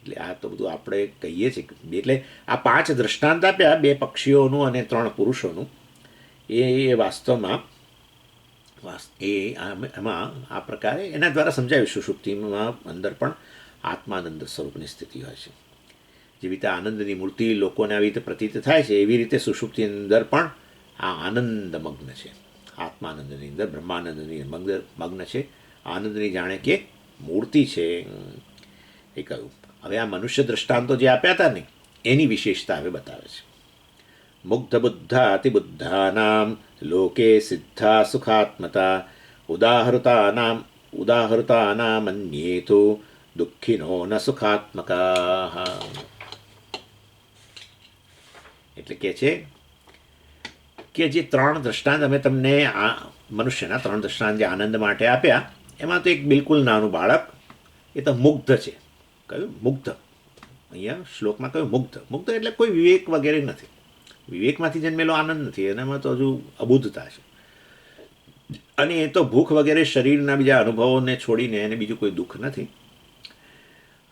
એટલે આ તો બધું આપણે કહીએ છીએ. એટલે આ 5 દૃષ્ટાંત આપ્યા, 2 પક્ષીઓનું અને 3 પુરુષોનું. એ વાસ્તવમાં એમાં આ પ્રકારે એના દ્વારા સમજાવ્યું સુષુપ્તિમાં અંદર પણ આત્માનંદ સ્વરૂપની સ્થિતિ હોય છે. જેવી રીતે આનંદની મૂર્તિ લોકોને આવી રીતે પ્રતીત થાય છે, એવી રીતે સુષુપ્તિની અંદર પણ આ આનંદ મગ્ન છે. આત્માનંદની અંદર બ્રહ્માનંદની મગ્ન છે. આનંદની જાણે કે મૂર્તિ છે એ કહ્યું. હવે આ મનુષ્ય દ્રષ્ટાંતો જે આપ્યા હતા ને એની વિશેષતા હવે બતાવે છે. મુગ્ધ બુદ્ધાતિબુદ્ધાનામ લોકે સિદ્ધા સુખાત્મતા ઉદાહૃતાનામ અન્યેતુ દુઃખિનો ન સુખાત્મકા. એટલે કે છે કે જે 3 દ્રષ્ટાંત અમે તમને આ મનુષ્યના 3 દ્રષ્ટાંત જે આનંદ માટે આપ્યા, એમાં તો એક બિલકુલ નાનું બાળક, એ તો મુગ્ધ છે. કયું? મુગ્ધ. અહીંયા શ્લોકમાં કયું? મુગ્ધ. મુગ્ધ એટલે કોઈ વિવેક વગેરે નથી, વિવેકમાંથી જન્મેલો આનંદ નથી, એનામાં તો હજુ અબુદ્ધતા છે. અને એ તો ભૂખ વગેરે શરીરના બીજા અનુભવોને છોડીને એને બીજું કોઈ દુઃખ નથી.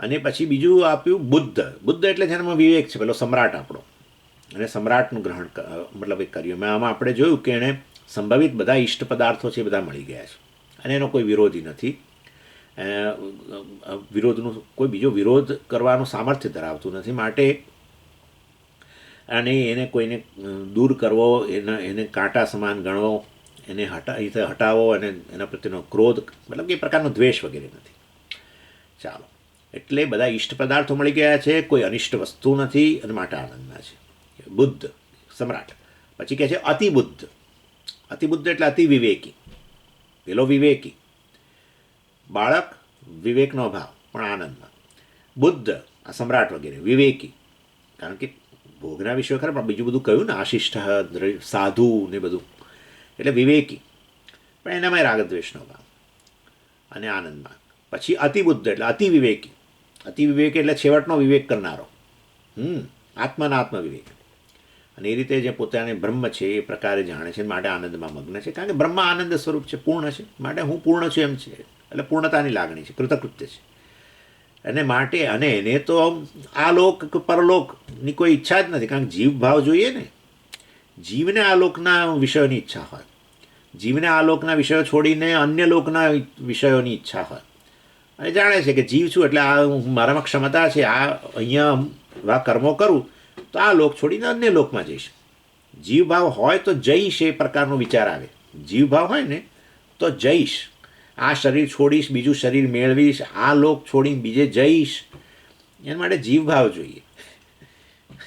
અને પછી બીજું આપ્યું બુદ્ધ. બુદ્ધ એટલે જેનામાં વિવેક છે, પેલો સમ્રાટ આપણો, અને સમ્રાટનું ગ્રહણ મતલબ એ કર્યું. આમાં આપણે જોયું કે એણે સંભવિત બધા ઈષ્ટ પદાર્થો છે એ બધા મળી ગયા છે, અને એનો કોઈ વિરોધી નથી. વિરોધનું કોઈ બીજો વિરોધ કરવાનું સામર્થ્ય ધરાવતું નથી. માટે અને એને કોઈને દૂર કરવો, એને કાંટા સમાન ગણવો, એને હટાવો, અને એના પ્રત્યેનો ક્રોધ મતલબ એ પ્રકારનો દ્વેષ વગેરે નથી. ચાલો, એટલે બધા ઈષ્ટ પદાર્થો મળી ગયા છે, કોઈ અનિષ્ટ વસ્તુ નથી, અને માટે આનંદમાં છે. બુદ્ધ સમ્રાટ. પછી કહે છે અતિબુદ્ધ. અતિબુદ્ધ એટલે અતિ વિવેકી. પેલો વિવેકી બાળક, વિવેકનો અભાવ પણ આનંદમાં. બુદ્ધ આ સમ્રાટ વગેરે વિવેકી, કારણ કે ભોગના વિષયો ખરા, પણ બીજું બધું કહ્યું ને, આશિષ્ટ સાધુ ને બધું, એટલે વિવેકી, પણ એનામાં રાગદ્વેષનો ભાવ અને આનંદમાં. પછી અતિબુદ્ધ એટલે અતિ વિવેકી. અતિ વિવેકી એટલે છેવટનો વિવેક કરનારો, આત્માના આત્મ વિવેક. અને એ રીતે જે પોતાને બ્રહ્મ છે એ પ્રકારે જાણે છે, માટે આનંદમાં મગ્ન છે. કારણ કે બ્રહ્મ આનંદ સ્વરૂપ છે, પૂર્ણ છે, માટે હું પૂર્ણ છું એમ છે, એટલે પૂર્ણતાની લાગણી છે, કૃતકૃત્ય છે. અને માટે અને એને તો આ લોક પરલોકની કોઈ ઈચ્છા જ નથી, કારણ કે જીવ ભાવ જોઈએ ને. જીવને આ લોકના વિષયોની ઈચ્છા હોય, જીવને આ લોકના વિષયો છોડીને અન્ય લોકના વિષયોની ઈચ્છા હોય, અને જાણે છે કે જીવ છું એટલે આ મારામાં ક્ષમતા છે, આ અહીંયા કર્મો કરું તો આ લોક છોડીને અન્ય લોકમાં જઈશ. જીવભાવ હોય તો જઈશ એ પ્રકારનો વિચાર આવે. જીવભાવ હોય ને તો જઈશ, આ શરીર છોડીશ, બીજું શરીર મેળવીશ, આ લોક છોડીને બીજે જઈશ. એના માટે જીવભાવ જોઈએ.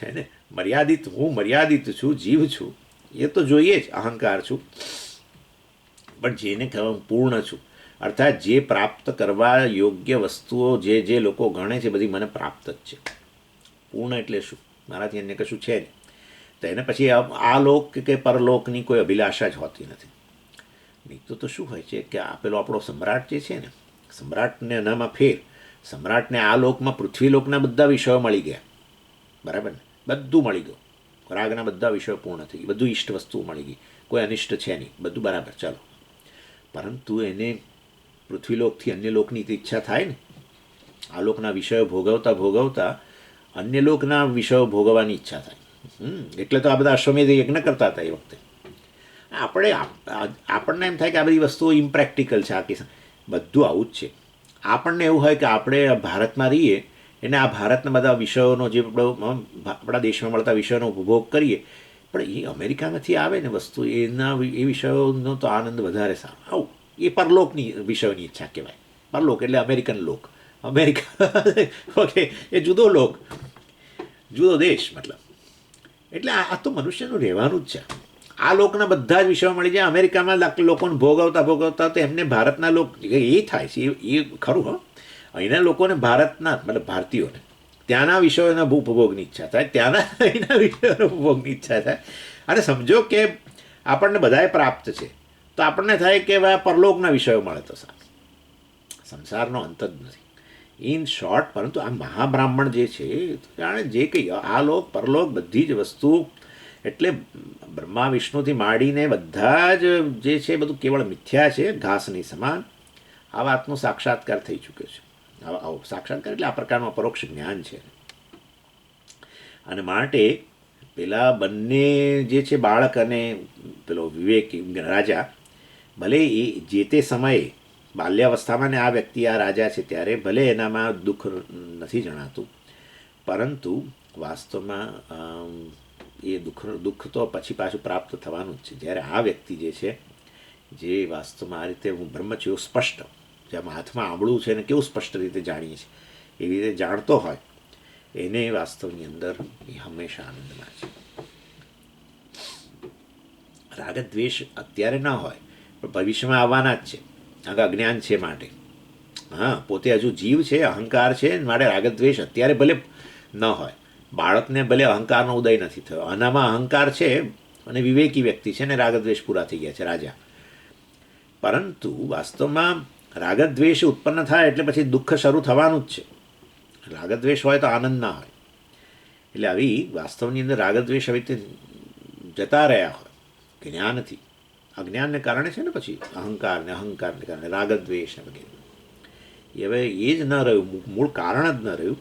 એને મર્યાદિત, હું મર્યાદિત છું, જીવ છું, એ તો જોઈએ જ. અહંકાર છું, પણ જેને કહેવાય હું પૂર્ણ છું, અર્થાત જે પ્રાપ્ત કરવા યોગ્ય વસ્તુઓ જે લોકો ગણે છે બધી મને પ્રાપ્ત જ છે. પૂર્ણ એટલે શું? મારાથી અન્ય કશું છે નહીં. તો એને પછી આ લોક કે પરલોકની કોઈ અભિલાષા જ હોતી નથી. નહીં તો શું હોય છે કે આ પેલો આપણો સમ્રાટ જે છે ને, સમ્રાટને એનામાં ફેર, સમ્રાટને આ લોકમાં પૃથ્વીલોકના બધા વિષયો મળી ગયા, બરાબર ને? બધું મળી ગયું, રાગના બધા વિષયો પૂર્ણ થઈ ગઈ, બધું ઈષ્ટ વસ્તુઓ મળી ગઈ, કોઈ અનિષ્ટ છે નહીં, બધું બરાબર, ચાલો. પરંતુ એને પૃથ્વીલોકથી અન્ય લોકની ઈચ્છા થાય ને, આ લોકના વિષયો ભોગવતા ભોગવતા અન્ય લોકના વિષયો ભોગવવાની ઈચ્છા થાય. એટલે તો આ બધા અશ્વમેધ યજ્ઞ કરતા હતા એ વખતે. આપણને એમ થાય કે આ બધી વસ્તુઓ ઇમ્પ્રેક્ટિકલ છે, આ કે બધું આવું જ છે. આપણને એવું હોય કે આપણે ભારતમાં રહીએ એને આ ભારતના બધા વિષયોનો જે આપણા દેશમાં મળતા વિષયોનો ઉપભોગ કરીએ, પણ એ અમેરિકામાંથી આવે ને વસ્તુ, એ વિષયોનો તો આનંદ વધારે સારો. આવું એ પરલોકની વિષયોની ઈચ્છા કહેવાય. પરલોક એટલે અમેરિકન લોક, અમેરિકા ઓકે, એ જુદો લોક, જુદો દેશ મતલબ. એટલે આ તો મનુષ્યનું રહેવાનું જ છે. આ લોકના બધા જ વિષયો મળી જાય. અમેરિકામાં લોકોને ભોગવતા તો એમને ભારતના લોક એ થાય છે એ ખરું. હો, અહીંના લોકોને ભારતના મતલબ ભારતીયોને ત્યાંના વિષયોના ઉપભોગની ઈચ્છા થાય, ત્યાંના અહીંના વિષયોના ઉપભોગની ઈચ્છા થાય. અને સમજો કે આપણને બધાએ પ્રાપ્ત છે તો આપણને થાય કે ભાઈ પરલોકના વિષયો મળે તો સારું. સંસારનો અંત જ નથી ઇન શોર્ટ. પરંતુ આ મહાબ્રાહ્મણ જે છે જાણે જે કંઈ આ લોક પરલોક બધી જ વસ્તુ, એટલે બ્રહ્મા વિષ્ણુથી માંડીને બધા જ જે છે બધું કેવળ મિથ્યા છે, ઘાસની સમાન. આ વાતનો સાક્ષાત્કાર થઈ ચૂક્યો છે. આવો સાક્ષાત્કાર એટલે આ પ્રકારનું પરોક્ષ જ્ઞાન છે. અને માટે પેલા બંને જે છે બાળક અને પેલો વિવેક રાજા, ભલે એ જે તે સમયે બાલ્યાવસ્થામાં ને આ વ્યક્તિ આ રાજા છે ત્યારે ભલે એનામાં દુઃખ નથી જણાતું, પરંતુ વાસ્તવમાં એ દુઃખ તો પછી પાછું પ્રાપ્ત થવાનું જ છે. જ્યારે આ વ્યક્તિ જે છે, જે વાસ્તવમાં આ રીતે હું બ્રહ્મ છું એવું સ્પષ્ટ, જેમ હાથમાં આંબળું છે ને કેવું સ્પષ્ટ રીતે જાણીએ છીએ એવી રીતે જાણતો હોય, એને વાસ્તવની અંદર એ હંમેશા આનંદમાં છે. રાગ દ્વેષ અત્યારે ન હોય પણ ભવિષ્યમાં આવવાના જ છે. આગળ અજ્ઞાન છે માટે. હા, પોતે હજુ જીવ છે, અહંકાર છે, માટે રાગદ્વેષ અત્યારે ભલે ન હોય. બાળકને ભલે અહંકારનો ઉદય નથી થયો, આનામાં અહંકાર છે અને વિવેકી વ્યક્તિ છે ને રાગદ્વેષ પૂરા થઈ ગયા છે રાજા. પરંતુ વાસ્તવમાં રાગદ્વેષ ઉત્પન્ન થાય એટલે પછી દુઃખ શરૂ થવાનું જ છે. રાગદ્વેષ હોય તો આનંદ ના હોય. એટલે આવી વાસ્તવની અંદર રાગદ્વેષ આવી રીતે જતા રહ્યા હોય જ્ઞાનથી. અજ્ઞાનને કારણે છે ને પછી અહંકારને કારણે રાગદ્વેષ ને વગેરે. હવે એ જ ન રહ્યું, મૂળ કારણ જ ન રહ્યું,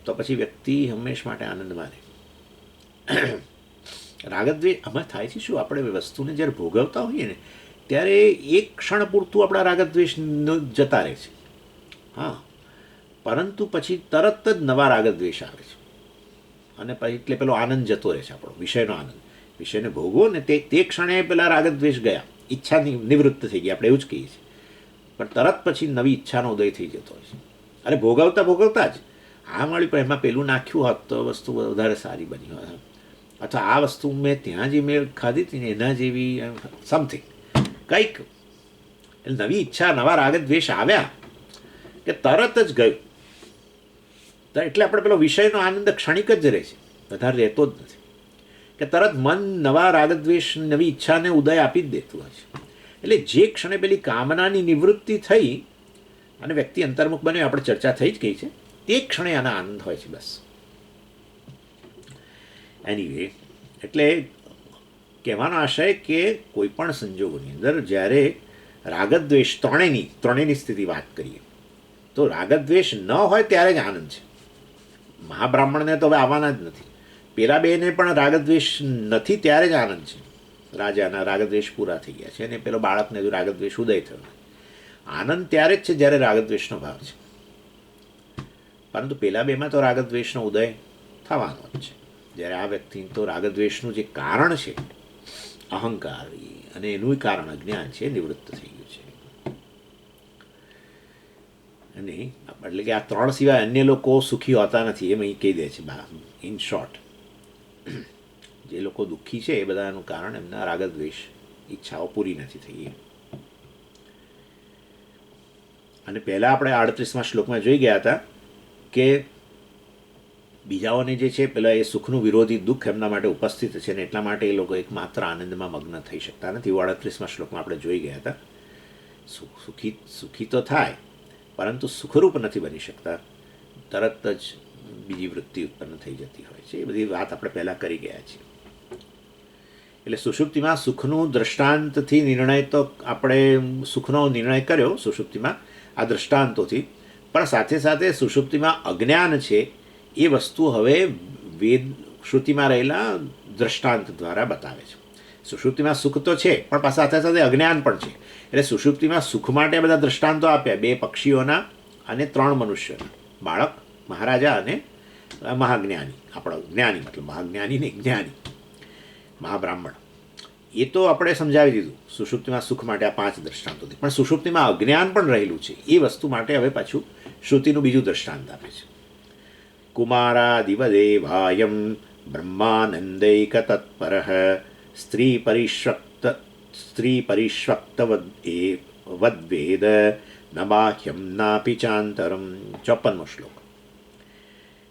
તો પછી વ્યક્તિ હંમેશ માટે આનંદમાં રહે. રાગદ્વેષ આમાં થાય છે શું, આપણે વસ્તુને જ્યારે ભોગવતા હોઈએ ને ત્યારે એક ક્ષણ પૂરતું આપણા રાગદ્વેષ જતા રહે છે. હા, પરંતુ પછી તરત જ નવા રાગદ્વેષ આવે છે અને પછી એટલે પેલો આનંદ જતો રહે છે, આપણો વિષયનો આનંદ. વિષયને ભોગવો ને તે ક્ષણે પેલા રાગદ્વેષ ગયા, ઈચ્છા નિવૃત્ત થઈ ગઈ, આપણે એવું જ કહીએ છીએ. પણ તરત પછી નવી ઈચ્છાનો ઉદય થઈ જતો હોય છે. અને ભોગવતા જ આ મળી પણ એમાં પેલું નાખ્યું હોત તો વસ્તુ વધારે સારી બની હોય, અથવા આ વસ્તુ મેં ત્યાં જે મેં ખાધી હતી ને એના જેવી સમથિંગ કંઈક. એટલે નવી ઈચ્છા, નવા રાગદ્વેષ આવ્યા કે તરત જ ગયું. તો એટલે આપણે પેલો વિષયનો આનંદ ક્ષણિક જ રહે છે, વધારે રહેતો જ નથી. કે તરત મન નવા રાગદ્વેષ, નવી ઈચ્છાને ઉદય આપી જ દેતું હોય છે. એટલે જે ક્ષણે પેલી કામનાની નિવૃત્તિ થઈ અને વ્યક્તિ અંતર્મુખ બન્યો, આપણે ચર્ચા થઈ જ ગઈ છે, તે ક્ષણે આના આનંદ હોય છે બસ. એનીવે, એટલે કહેવાનો આશય કે કોઈ પણ સંજોગોની અંદર જ્યારે રાગદ્વેષ ત્રણેયની સ્થિતિ વાત કરીએ તો રાગદ્વેષ ન હોય ત્યારે જ આનંદ છે. મહાબ્રાહ્મણને તો હવે આવવાના જ નથી. પેલા બેને પણ રાગદ્વેષ નથી ત્યારે જ આનંદ છે. રાજાના રાગદ્વેષ પૂરા થઈ ગયા છે અને પેલો બાળકને જો રાગદ્વેષ ઉદય થયો. આનંદ ત્યારે જ છે જ્યારે રાગદ્વેષનો ભાવ છે. પરંતુ પેલા બેમાં તો રાગદ્વેષનો ઉદય થવાનો જ છે. જ્યારે આ વ્યક્તિ તો રાગદ્વેષનું જે કારણ છે અહંકાર અને એનું કારણ અજ્ઞાન છે નિવૃત્ત થઈ ગયું છે. અને એટલે કે આ ત્રણ સિવાય અન્ય લોકો સુખી હોતા નથી એમ અહીં કહી દે છે. ઇન શોર્ટ, જે લોકો દુઃખી છે એ બધાનું કારણ એમના રાગદ્વેષ ઈચ્છાઓ પૂરી નથી થઈ. અને પહેલાં આપણે 38મા શ્લોકમાં જોઈ ગયા હતા કે બીજાઓને જે છે પેલા એ સુખનું વિરોધી દુઃખ એમના માટે ઉપસ્થિત છે ને એટલા માટે એ લોકો એકમાત્ર આનંદમાં મગ્ન થઈ શકતા નથી. 38મા શ્લોકમાં આપણે જોઈ ગયા હતા. સુખી તો થાય પરંતુ સુખરૂપ નથી બની શકતા, તરત જ બીજી વૃત્તિ ઉત્પન્ન થઈ જતી હોય છે. એ બધી વાત આપણે પહેલાં કરી ગયા છીએ. એટલે સુષુપ્તિમાં સુખનું દ્રષ્ટાંતથી નિર્ણય તો આપણે સુખનો નિર્ણય કર્યો સુષુપ્તિમાં આ દ્રષ્ટાંતોથી, પણ સાથે સાથે સુષુપ્તિમાં અજ્ઞાન છે એ વસ્તુ હવે વેદ શ્રુતિમાં રહેલા દ્રષ્ટાંત દ્વારા બતાવે છે. સુષુપ્તિમાં સુખ તો છે પણ સાથે સાથે અજ્ઞાન પણ છે. એટલે સુષુપ્તિમાં સુખ માટે બધા દ્રષ્ટાંતો આપ્યા, 2 પક્ષીઓના અને 3 મનુષ્યોના, બાળક, મહારાજા અને મહાજ્ઞાની. આપણો જ્ઞાની મતલબ મહાજ્ઞાની ને જ્ઞાની મહાબ્રાહ્મણ. એ તો આપણે સમજાવી દીધું સુષુપ્તિમાં સુખ માટે આ 5 દ્રષ્ટાંતોથી. પણ સુષુપ્તિમાં અજ્ઞાન પણ રહેલું છે એ વસ્તુ માટે હવે પાછું શ્રુતિનું બીજું દ્રષ્ટાંત આપે છે. કુમારાદિવદેવાયમ બ્રહ્માનંદૈક તત્પર સ્ત્રી પરિષ્વક્ત વદ્વેદ ન બાહ્યમ નાપી ચાંતરમ. 54મો શ્લોક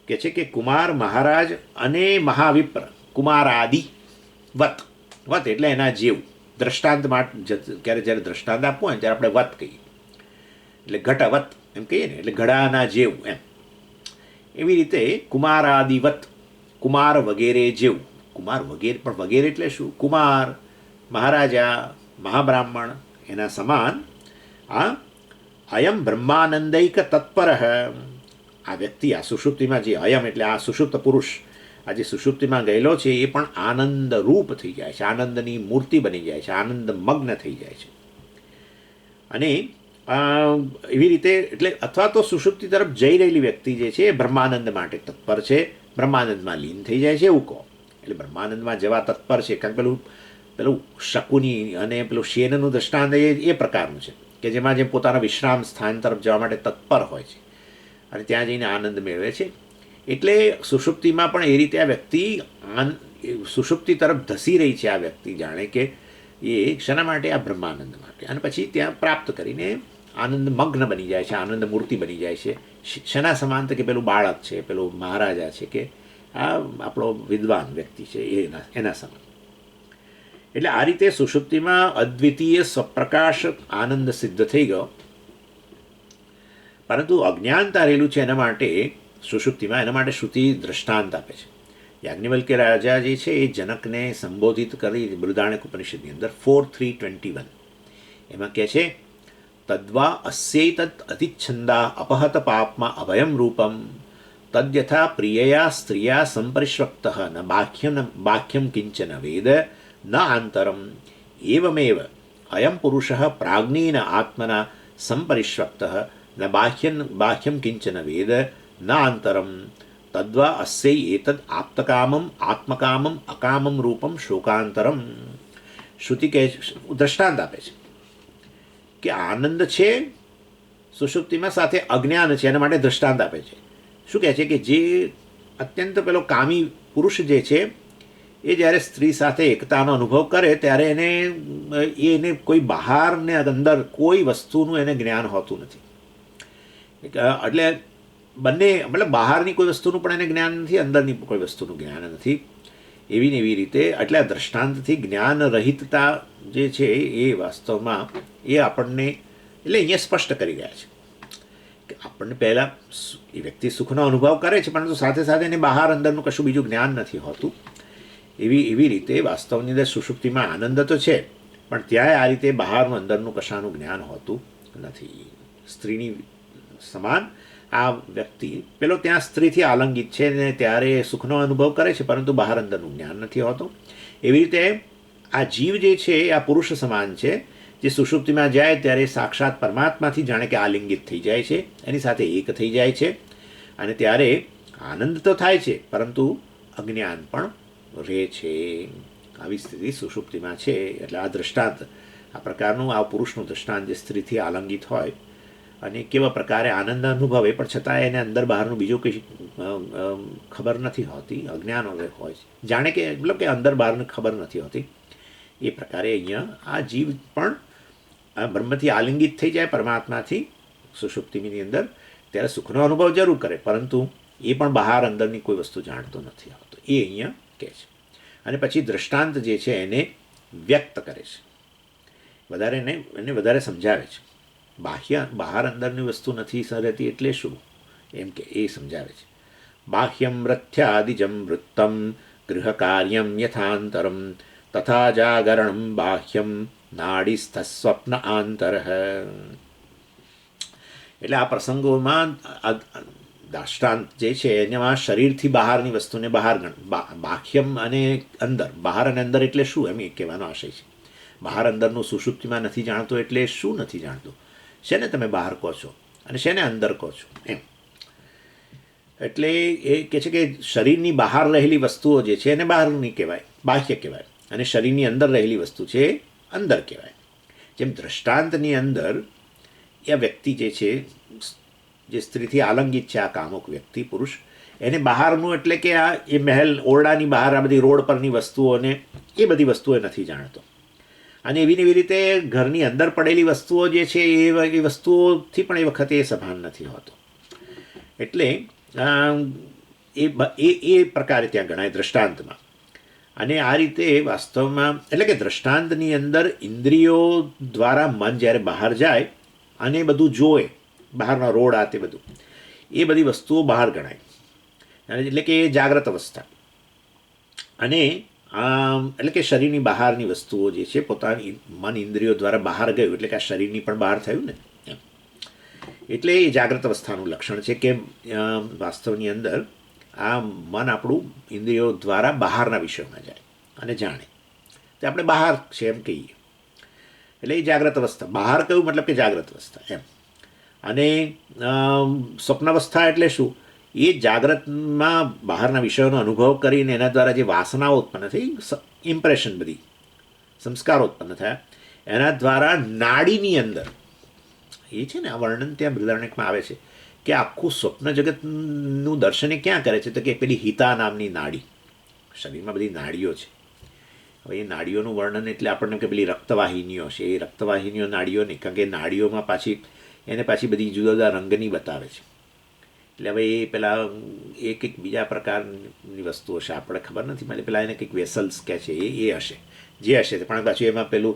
કે છે કે કુમાર મહારાજ અને મહાવિપ્ર કુમારાદિ વત વત એટલે એના જેવું દ્રષ્ટાંત માટે ક્યારે જ્યારે દ્રષ્ટાંત આપવું હોય ત્યારે આપણે વત કહીએ, એટલે ઘટવત એમ કહીએ ને, એટલે ઘડાના જેવું એમ. એવી રીતે કુમારાદિવત કુમાર વગેરે જેવું. કુમાર વગેરે પણ વગેરે એટલે શું? કુમાર મહારાજા મહાબ્રાહ્મણ એના સમાન આ અયમ બ્રહ્માનંદૈક તત્પર. આ વ્યક્તિ આ સુષુપ્તિમાં જે અયમ એટલે આ સુષુપ્ત પુરુષ આ જે સુષુપ્તિમાં ગયેલો છે એ પણ આનંદ રૂપ થઈ જાય છે, આનંદની મૂર્તિ બની જાય છે, આનંદ મગ્ન થઈ જાય છે. અને એવી રીતે એટલે અથવા તો સુષુપ્તિ તરફ જઈ રહેલી વ્યક્તિ જે છે એ બ્રહ્માનંદ માટે તત્પર છે, બ્રહ્માનંદમાં લીન થઈ જાય છે એવું કહો. એટલે બ્રહ્માનંદમાં જવા તત્પર છે. કારણ પેલું શકુની અને પેલું શેનનું દ્રષ્ટાંત એ પ્રકારનું છે કે જેમાં જે પોતાના વિશ્રામ સ્થાન તરફ જવા માટે તત્પર હોય છે અને ત્યાં જઈને આનંદ મેળવે છે. એટલે સુષુપ્તિમાં પણ એ રીતે આ વ્યક્તિ સુષુપ્તિ તરફ ધસી રહી છે. આ વ્યક્તિ જાણે કે એ શેના માટે? આ બ્રહ્માનંદ માટે. અને પછી ત્યાં પ્રાપ્ત કરીને આનંદ મગ્ન બની જાય છે, આનંદ મૂર્તિ બની જાય છે. શેના સમાન? તો કે પેલું બાળક છે, પેલું મહારાજા છે, કે આ આપણો વિદ્વાન વ્યક્તિ છે એના સમાન. એટલે આ રીતે સુષુપ્તિમાં અદ્વિતીય સ્વપ્રકાશ આનંદ સિદ્ધ થઈ ગયો. પરંતુ અજ્ઞાનતા રહેલું છે એના માટે સુષુપ્તિમાં, એના માટે શ્રુતિ દ્રષ્ટાંત આપે છે. યાજ્ઞવલ્ક્ય રાજા જે છે એ જનકને સંબોધિત કરી બૃહદારણ્યક ઉપનિષદની અંદર 4:3:21 એમાં કહે છે તદ્વા અસ્યૈતદ અતિચ્છંદા અપહત પાપમાં અભયમ રૂપમ તદ્યથા પ્રિયયા સ્ત્રિયા સંપરિષ્વક્ત ન બાહ્યમ કિંચન વેદ ન આંતરમ એવમેવ અયમ પુરુષ પ્રાજ્ઞેન આત્મના સંપરિષ્વક્ત ન બાહ્યમ કિંચન વેદ ન આંતરમ તદ્વા અસ્યૈ એતદ આપ્તકામમ આત્મકામમ અકામમ રૂપમ શોકાંતરમ. શ્રુતિ કહે દ્રષ્ટાંત આપે છે કે આનંદ છે સુષુપ્તિમાં, સાથે અજ્ઞાન છે, એના માટે દ્રષ્ટાંત આપે છે. શું કહે છે કે જે અત્યંત પેલો કામી પુરુષ જે છે એ જ્યારે સ્ત્રી સાથે એકતાનો અનુભવ કરે ત્યારે એને કોઈ બહાર ને અંદર કોઈ વસ્તુનું એને જ્ઞાન હોતું નથી. એટલે બંને મતલબ બહારની કોઈ વસ્તુનું પણ એને જ્ઞાન નથી, અંદરની કોઈ વસ્તુનું જ્ઞાન નથી. એવી ને એવી રીતે એટલે આ દ્રષ્ટાંતથી જ્ઞાન રહિતતા જે છે એ વાસ્તવમાં એ આપણને એટલે અહીંયા સ્પષ્ટ કરી રહ્યા છે કે આપણને પહેલાં એ વ્યક્તિ સુખનો અનુભવ કરે છે પરંતુ સાથે સાથે એને બહાર અંદરનું કશું બીજું જ્ઞાન નથી હોતું. એવી રીતે વાસ્તવની અંદર સુષુપ્તિમાં આનંદ તો છે પણ ત્યાંય આ રીતે બહારનું અંદરનું કશાનું જ્ઞાન હોતું નથી. સ્ત્રીની સમાન આ વ્યક્તિ પેલો ત્યાં સ્ત્રીથી આલંગિત છે ને ત્યારે સુખનો અનુભવ કરે છે પરંતુ બહાર અંદરનું જ્ઞાન નથી હોતું. એવી રીતે આ જીવ જે છે આ પુરુષ સમાન છે જે સુષુપ્તિમાં જાય ત્યારે સાક્ષાત પરમાત્માથી જાણે કે આલિંગિત થઈ જાય છે, એની સાથે એક થઈ જાય છે અને ત્યારે આનંદ તો થાય છે પરંતુ અજ્ઞાન પણ રહે છે. આવી સ્થિતિ સુષુપ્તિમાં છે. એટલે આ દ્રષ્ટાંત આ પ્રકારનું આ પુરુષનું દ્રષ્ટાંત જે સ્ત્રીથી આલંગિત હોય અને કેવા પ્રકારે આનંદ અનુભવે પણ છતાં એને અંદર બહારનું બીજું કંઈ ખબર નથી હોતી, અજ્ઞાન હોય છે, જાણે કે મતલબ કે અંદર બહારને ખબર નથી હોતી. એ પ્રકારે અહીંયા આ જીવ પણ બ્રહ્મથી આલિંગિત થઈ જાય પરમાત્માથી સુષુપ્તિની અંદર ત્યારે સુખનો અનુભવ જરૂર કરે પરંતુ એ પણ બહાર અંદરની કોઈ વસ્તુ જાણતો નથી આવતો. એ અહીંયા કહે છે. અને પછી દ્રષ્ટાંત જે છે એને વ્યક્ત કરે છે, એને વધારે સમજાવે છે. બહાર અંદરની વસ્તુ નથી રહેતી એટલે શું એમ કે એ સમજાવે છે. બાહ્યમ રથ્યાદિજમ વૃત્તમ ગૃહકાર્યમ યથાંતરમ તથા જાગરણમ બાહ્યમ નાડીસ્થસ્વપ્ન આંતર. એટલે આ પ્રસંગોમાં દ્રષ્ટાંત જે છે એમાં શરીરથી બહારની વસ્તુને બહાર બાહ્યમ અને અંદર, બહાર અને અંદર એટલે શું એમ એ કહેવાનો આશય છે. બહાર અંદરનું સુષુપ્તિમાં નથી જાણતો એટલે શું નથી જાણતો? શેને તમે બહાર કહો છો અને શેને અંદર કહો છો એમ. એટલે એ કહે છે કે શરીરની બહાર રહેલી વસ્તુઓ જે છે એને બહારની કહેવાય, બાહ્ય કહેવાય, અને શરીરની અંદર રહેલી વસ્તુ છે અંદર કહેવાય. જેમ દ્રષ્ટાંતની અંદર એ વ્યક્તિ જે છે જે સ્ત્રીથી આલંગિત છે આ કામુક વ્યક્તિ પુરુષ, એને બહારનું એટલે કે આ એ મહેલ ઓરડાની બહાર આ બધી રોડ પરની વસ્તુઓને એ બધી વસ્તુઓ નથી જાણતો. અને એવી રીતે ઘરની અંદર પડેલી વસ્તુઓ જે છે એ વસ્તુઓથી પણ એ વખતે એ સભાન નથી હોતો. એટલે એ પ્રકારે ત્યાં ગણાય દ્રષ્ટાંતમાં. અને આ રીતે વાસ્તવમાં એટલે કે દ્રષ્ટાંતની અંદર ઇન્દ્રિયો દ્વારા મન જ્યારે બહાર જાય અને બધું જોવે, બહારના રોડ આ તે બધું, એ બધી વસ્તુઓ બહાર ગણાય. એટલે કે એ જાગ્રત અવસ્થા. અને એટલે કે શરીરની બહારની વસ્તુઓ જે છે પોતાની મન ઇન્દ્રિયો દ્વારા બહાર ગયું, એટલે કે આ શરીરની પણ બહાર થયું ને એમ. એટલે એ જાગ્રત અવસ્થાનું લક્ષણ છે કે વાસ્તવની અંદર આ મન આપણું ઇન્દ્રિયો દ્વારા બહારના વિષયોમાં જાય અને જાણે, તે આપણે બહાર છે એમ કહીએ. એટલે એ જાગ્રત અવસ્થા. બહાર કયું મતલબ કે જાગ્રત અવસ્થા એમ. અને સ્વપ્નાવસ્થા એટલે શું? એ જાગ્રતમાં બહારના વિષયોનો અનુભવ કરીને એના દ્વારા જે વાસનાઓ ઉત્પન્ન થઈ, ઇમ્પ્રેશન બધી સંસ્કારો ઉત્પન્ન થયા, એના દ્વારા નાડીની અંદર એ છે ને આ વર્ણન ત્યાં બૃહદારણ્યકમાં આવે છે કે આખું સ્વપ્ન જગતનું દર્શન એ ક્યાં કરે છે? તો કે પેલી હિતા નામની નાડી, શરીરમાં બધી નાડીઓ છે. હવે એ નાડીઓનું વર્ણન એટલે આપણને કે પેલી રક્તવાહિનીઓ છે, એ રક્તવાહિનીઓ નાડીઓ નહીં, કારણ કે નાડીઓમાં પાછી બધી જુદા જુદા રંગની બતાવે છે. એટલે હવે એ પેલા એ કંઈક બીજા પ્રકારની વસ્તુઓ છે, આપણે ખબર નથી, એટલે પેલા એને કંઈક વેસલ્સ કહે છે, એ હશે જે હશે. પણ પાછું એમાં પેલું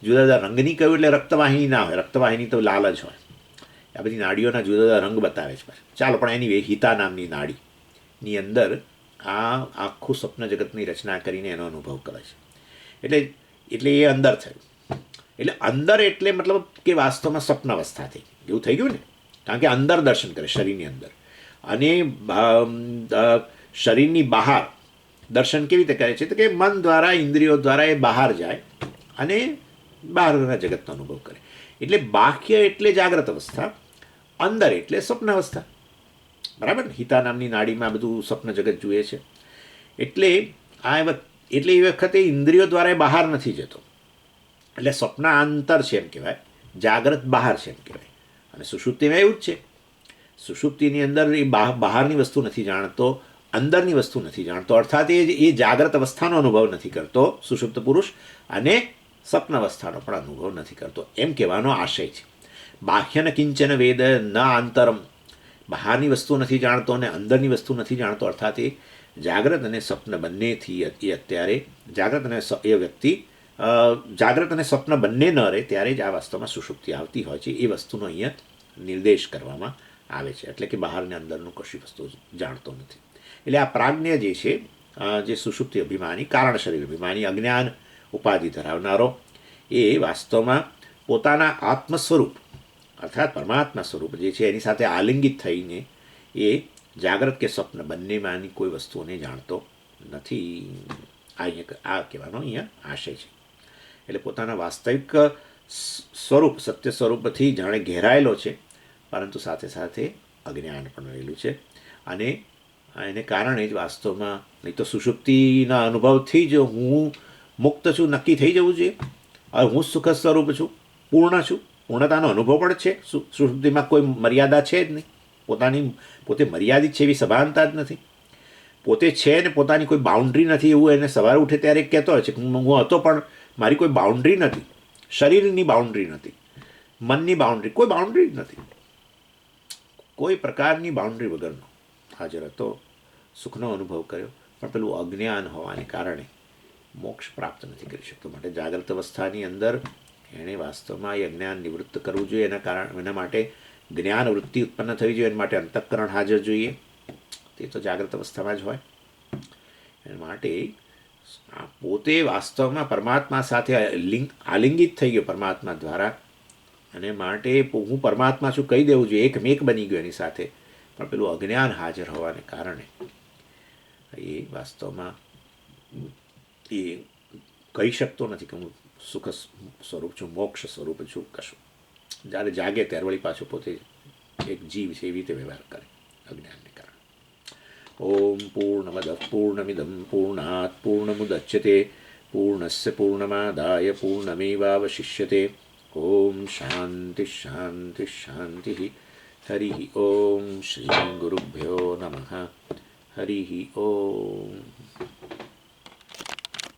જુદા જુદા રંગની કહ્યું એટલે રક્તવાહિની ના હોય, રક્તવાહિની તો લાલ જ હોય. આ બધી નાડીઓના જુદા જુદા રંગ બતાવે છે પાછું. ચાલો, પણ એની હિતા નામની નાડીની અંદર આ આખું સ્વપ્ન જગતની રચના કરીને એનો અનુભવ કરે છે. એટલે એ અંદર થયું. એટલે અંદર એટલે મતલબ કે વાસ્તવમાં સ્વપ્ન અવસ્થા થઈ એવું થઈ ગયું ને, કારણ કે અંદર દર્શન કરે શરીરની અંદર. અને શરીરની બહાર દર્શન કેવી રીતે કરે છે? તો કે મન દ્વારા ઇન્દ્રિયો દ્વારા એ બહાર જાય અને બહારના જગતનો અનુભવ કરે. એટલે બાહ્ય એટલે જાગ્રત અવસ્થા, અંદર એટલે સ્વપ્ન અવસ્થા. બરાબર ને? હિતા નામની નાડીમાં બધું સ્વપ્ન જગત જુએ છે. એટલે એ વખતે ઇન્દ્રિયો દ્વારા એ બહાર નથી જતો. એટલે સ્વપ્ન આંતર છે એમ કહેવાય, જાગ્રત બહાર છે એમ કહેવાય. અને સુષુપ્તિમાં એવું જ છે. સુષુપ્તિની અંદર એ બહારની વસ્તુ નથી જાણતો, અંદરની વસ્તુ નથી જાણતો, અર્થાત એ જાગ્રત અવસ્થાનો અનુભવ નથી કરતો સુષુપ્ત પુરુષ, અને સ્વપ્ન અવસ્થાનો પણ અનુભવ નથી કરતો, એમ કહેવાનો આશય છે. બાહ્યન કિંચન વેદ ન આંતરમ, બહારની વસ્તુ નથી જાણતો અને અંદરની વસ્તુ નથી જાણતો, અર્થાત એ જાગ્રત અને સ્વપ્ન બંનેથી એ અત્યારે જાગ્રત અને એ વ્યક્તિ જાગ્રત અને સ્વપ્ન બંને ન રહે ત્યારે જ આ વાસ્તવમાં સુષુપ્તિ આવતી હોય છે. એ વસ્તુનો અહીંયા નિર્દેશ કરવામાં આવે છે. એટલે કે બહારને અંદરનું કશી વસ્તુ જાણતો નથી. એટલે આ પ્રાજ્ઞ જે છે, જે સુષુપ્તિ અભિમાની, કારણ શરીર અભિમાની, અજ્ઞાન ઉપાધિ ધરાવનારો, એ વાસ્તવમાં પોતાના આત્મ સ્વરૂપ અર્થાત પરમાત્મા સ્વરૂપ જે છે એની સાથે આલિંગિત થઈને એ જાગ્રત કે સ્વપ્ન બંનેમાંની કોઈ વસ્તુઓને જાણતો નથી. આ કહેવાનો અહીંયા આશય છે. એટલે પોતાના વાસ્તવિક સ્વરૂપ સત્ય સ્વરૂપથી જાણે ઘેરાયેલો છે, પરંતુ સાથે સાથે અજ્ઞાન પણ રહેલું છે. અને એને કારણે જ વાસ્તવમાં, નહીં તો સુષુપ્તિના અનુભવથી જ હું મુક્ત છું નક્કી થઈ જવું જોઈએ. હવે હું સુખ સ્વરૂપ છું, પૂર્ણ છું, પૂર્ણતાનો અનુભવ પણ છે. સુષુપ્તિમાં કોઈ મર્યાદા છે જ નહીં, પોતે મર્યાદિત છે એવી સભાનતા જ નથી. પોતે છે ને પોતાની કોઈ બાઉન્ડ્રી નથી એવું એને સવારે ઉઠે ત્યારે કહેતો હોય છે કે હું હતો પણ મારી કોઈ બાઉન્ડ્રી નથી, શરીરની બાઉન્ડ્રી નથી, મનની બાઉન્ડ્રી, કોઈ બાઉન્ડ્રી જ નથી, કોઈ પ્રકારની બાઉન્ડ્રી વગરનો હાજર હતો, સુખનો અનુભવ કર્યો, પણ પેલું અજ્ઞાન હોવાને કારણે મોક્ષ પ્રાપ્ત નથી કરી શકતો. માટે જાગ્રત અવસ્થાની અંદર એણે વાસ્તવમાં એ અજ્ઞાન નિવૃત્ત કરવું જોઈએ. એના માટે જ્ઞાન વૃત્તિ ઉત્પન્ન થવી જોઈએ. એના માટે અંતઃકરણ હાજર જોઈએ. તે તો જાગ્રત અવસ્થામાં જ હોય. એના માટે પોતે વાસ્તવમાં પરમાત્મા સાથે આલિંગિત થઈ ગયો પરમાત્મા દ્વારા, અને માટે હું પરમાત્મા છું કહી દેવું જોઈએ, એકમેક બની ગયો એની સાથે. પણ પેલું અજ્ઞાન હાજર હોવાને કારણે એ વાસ્તવમાં એ કહી શકતો નથી કે હું સુખ સ્વરૂપ છું, મોક્ષ સ્વરૂપ છું કશું. જ્યારે જાગે ત્યારે વળી પાછો પોતે એક જીવ છે એવી રીતે વ્યવહાર કરે અજ્ઞાનને કારણે. ઓમ પૂર્ણમદ પૂર્ણમિદમ પૂર્ણાત પૂર્ણમુદચ્યતે પૂર્ણસ્ય પૂર્ણમાદાય પૂર્ણમેવાવશિષ્યતે. ઓમ શાંતિ શાંતિ શાંતિ. હરિ ઓમ શ્રી ગુરુભ્યો નમઃ. હરિ ઓમ.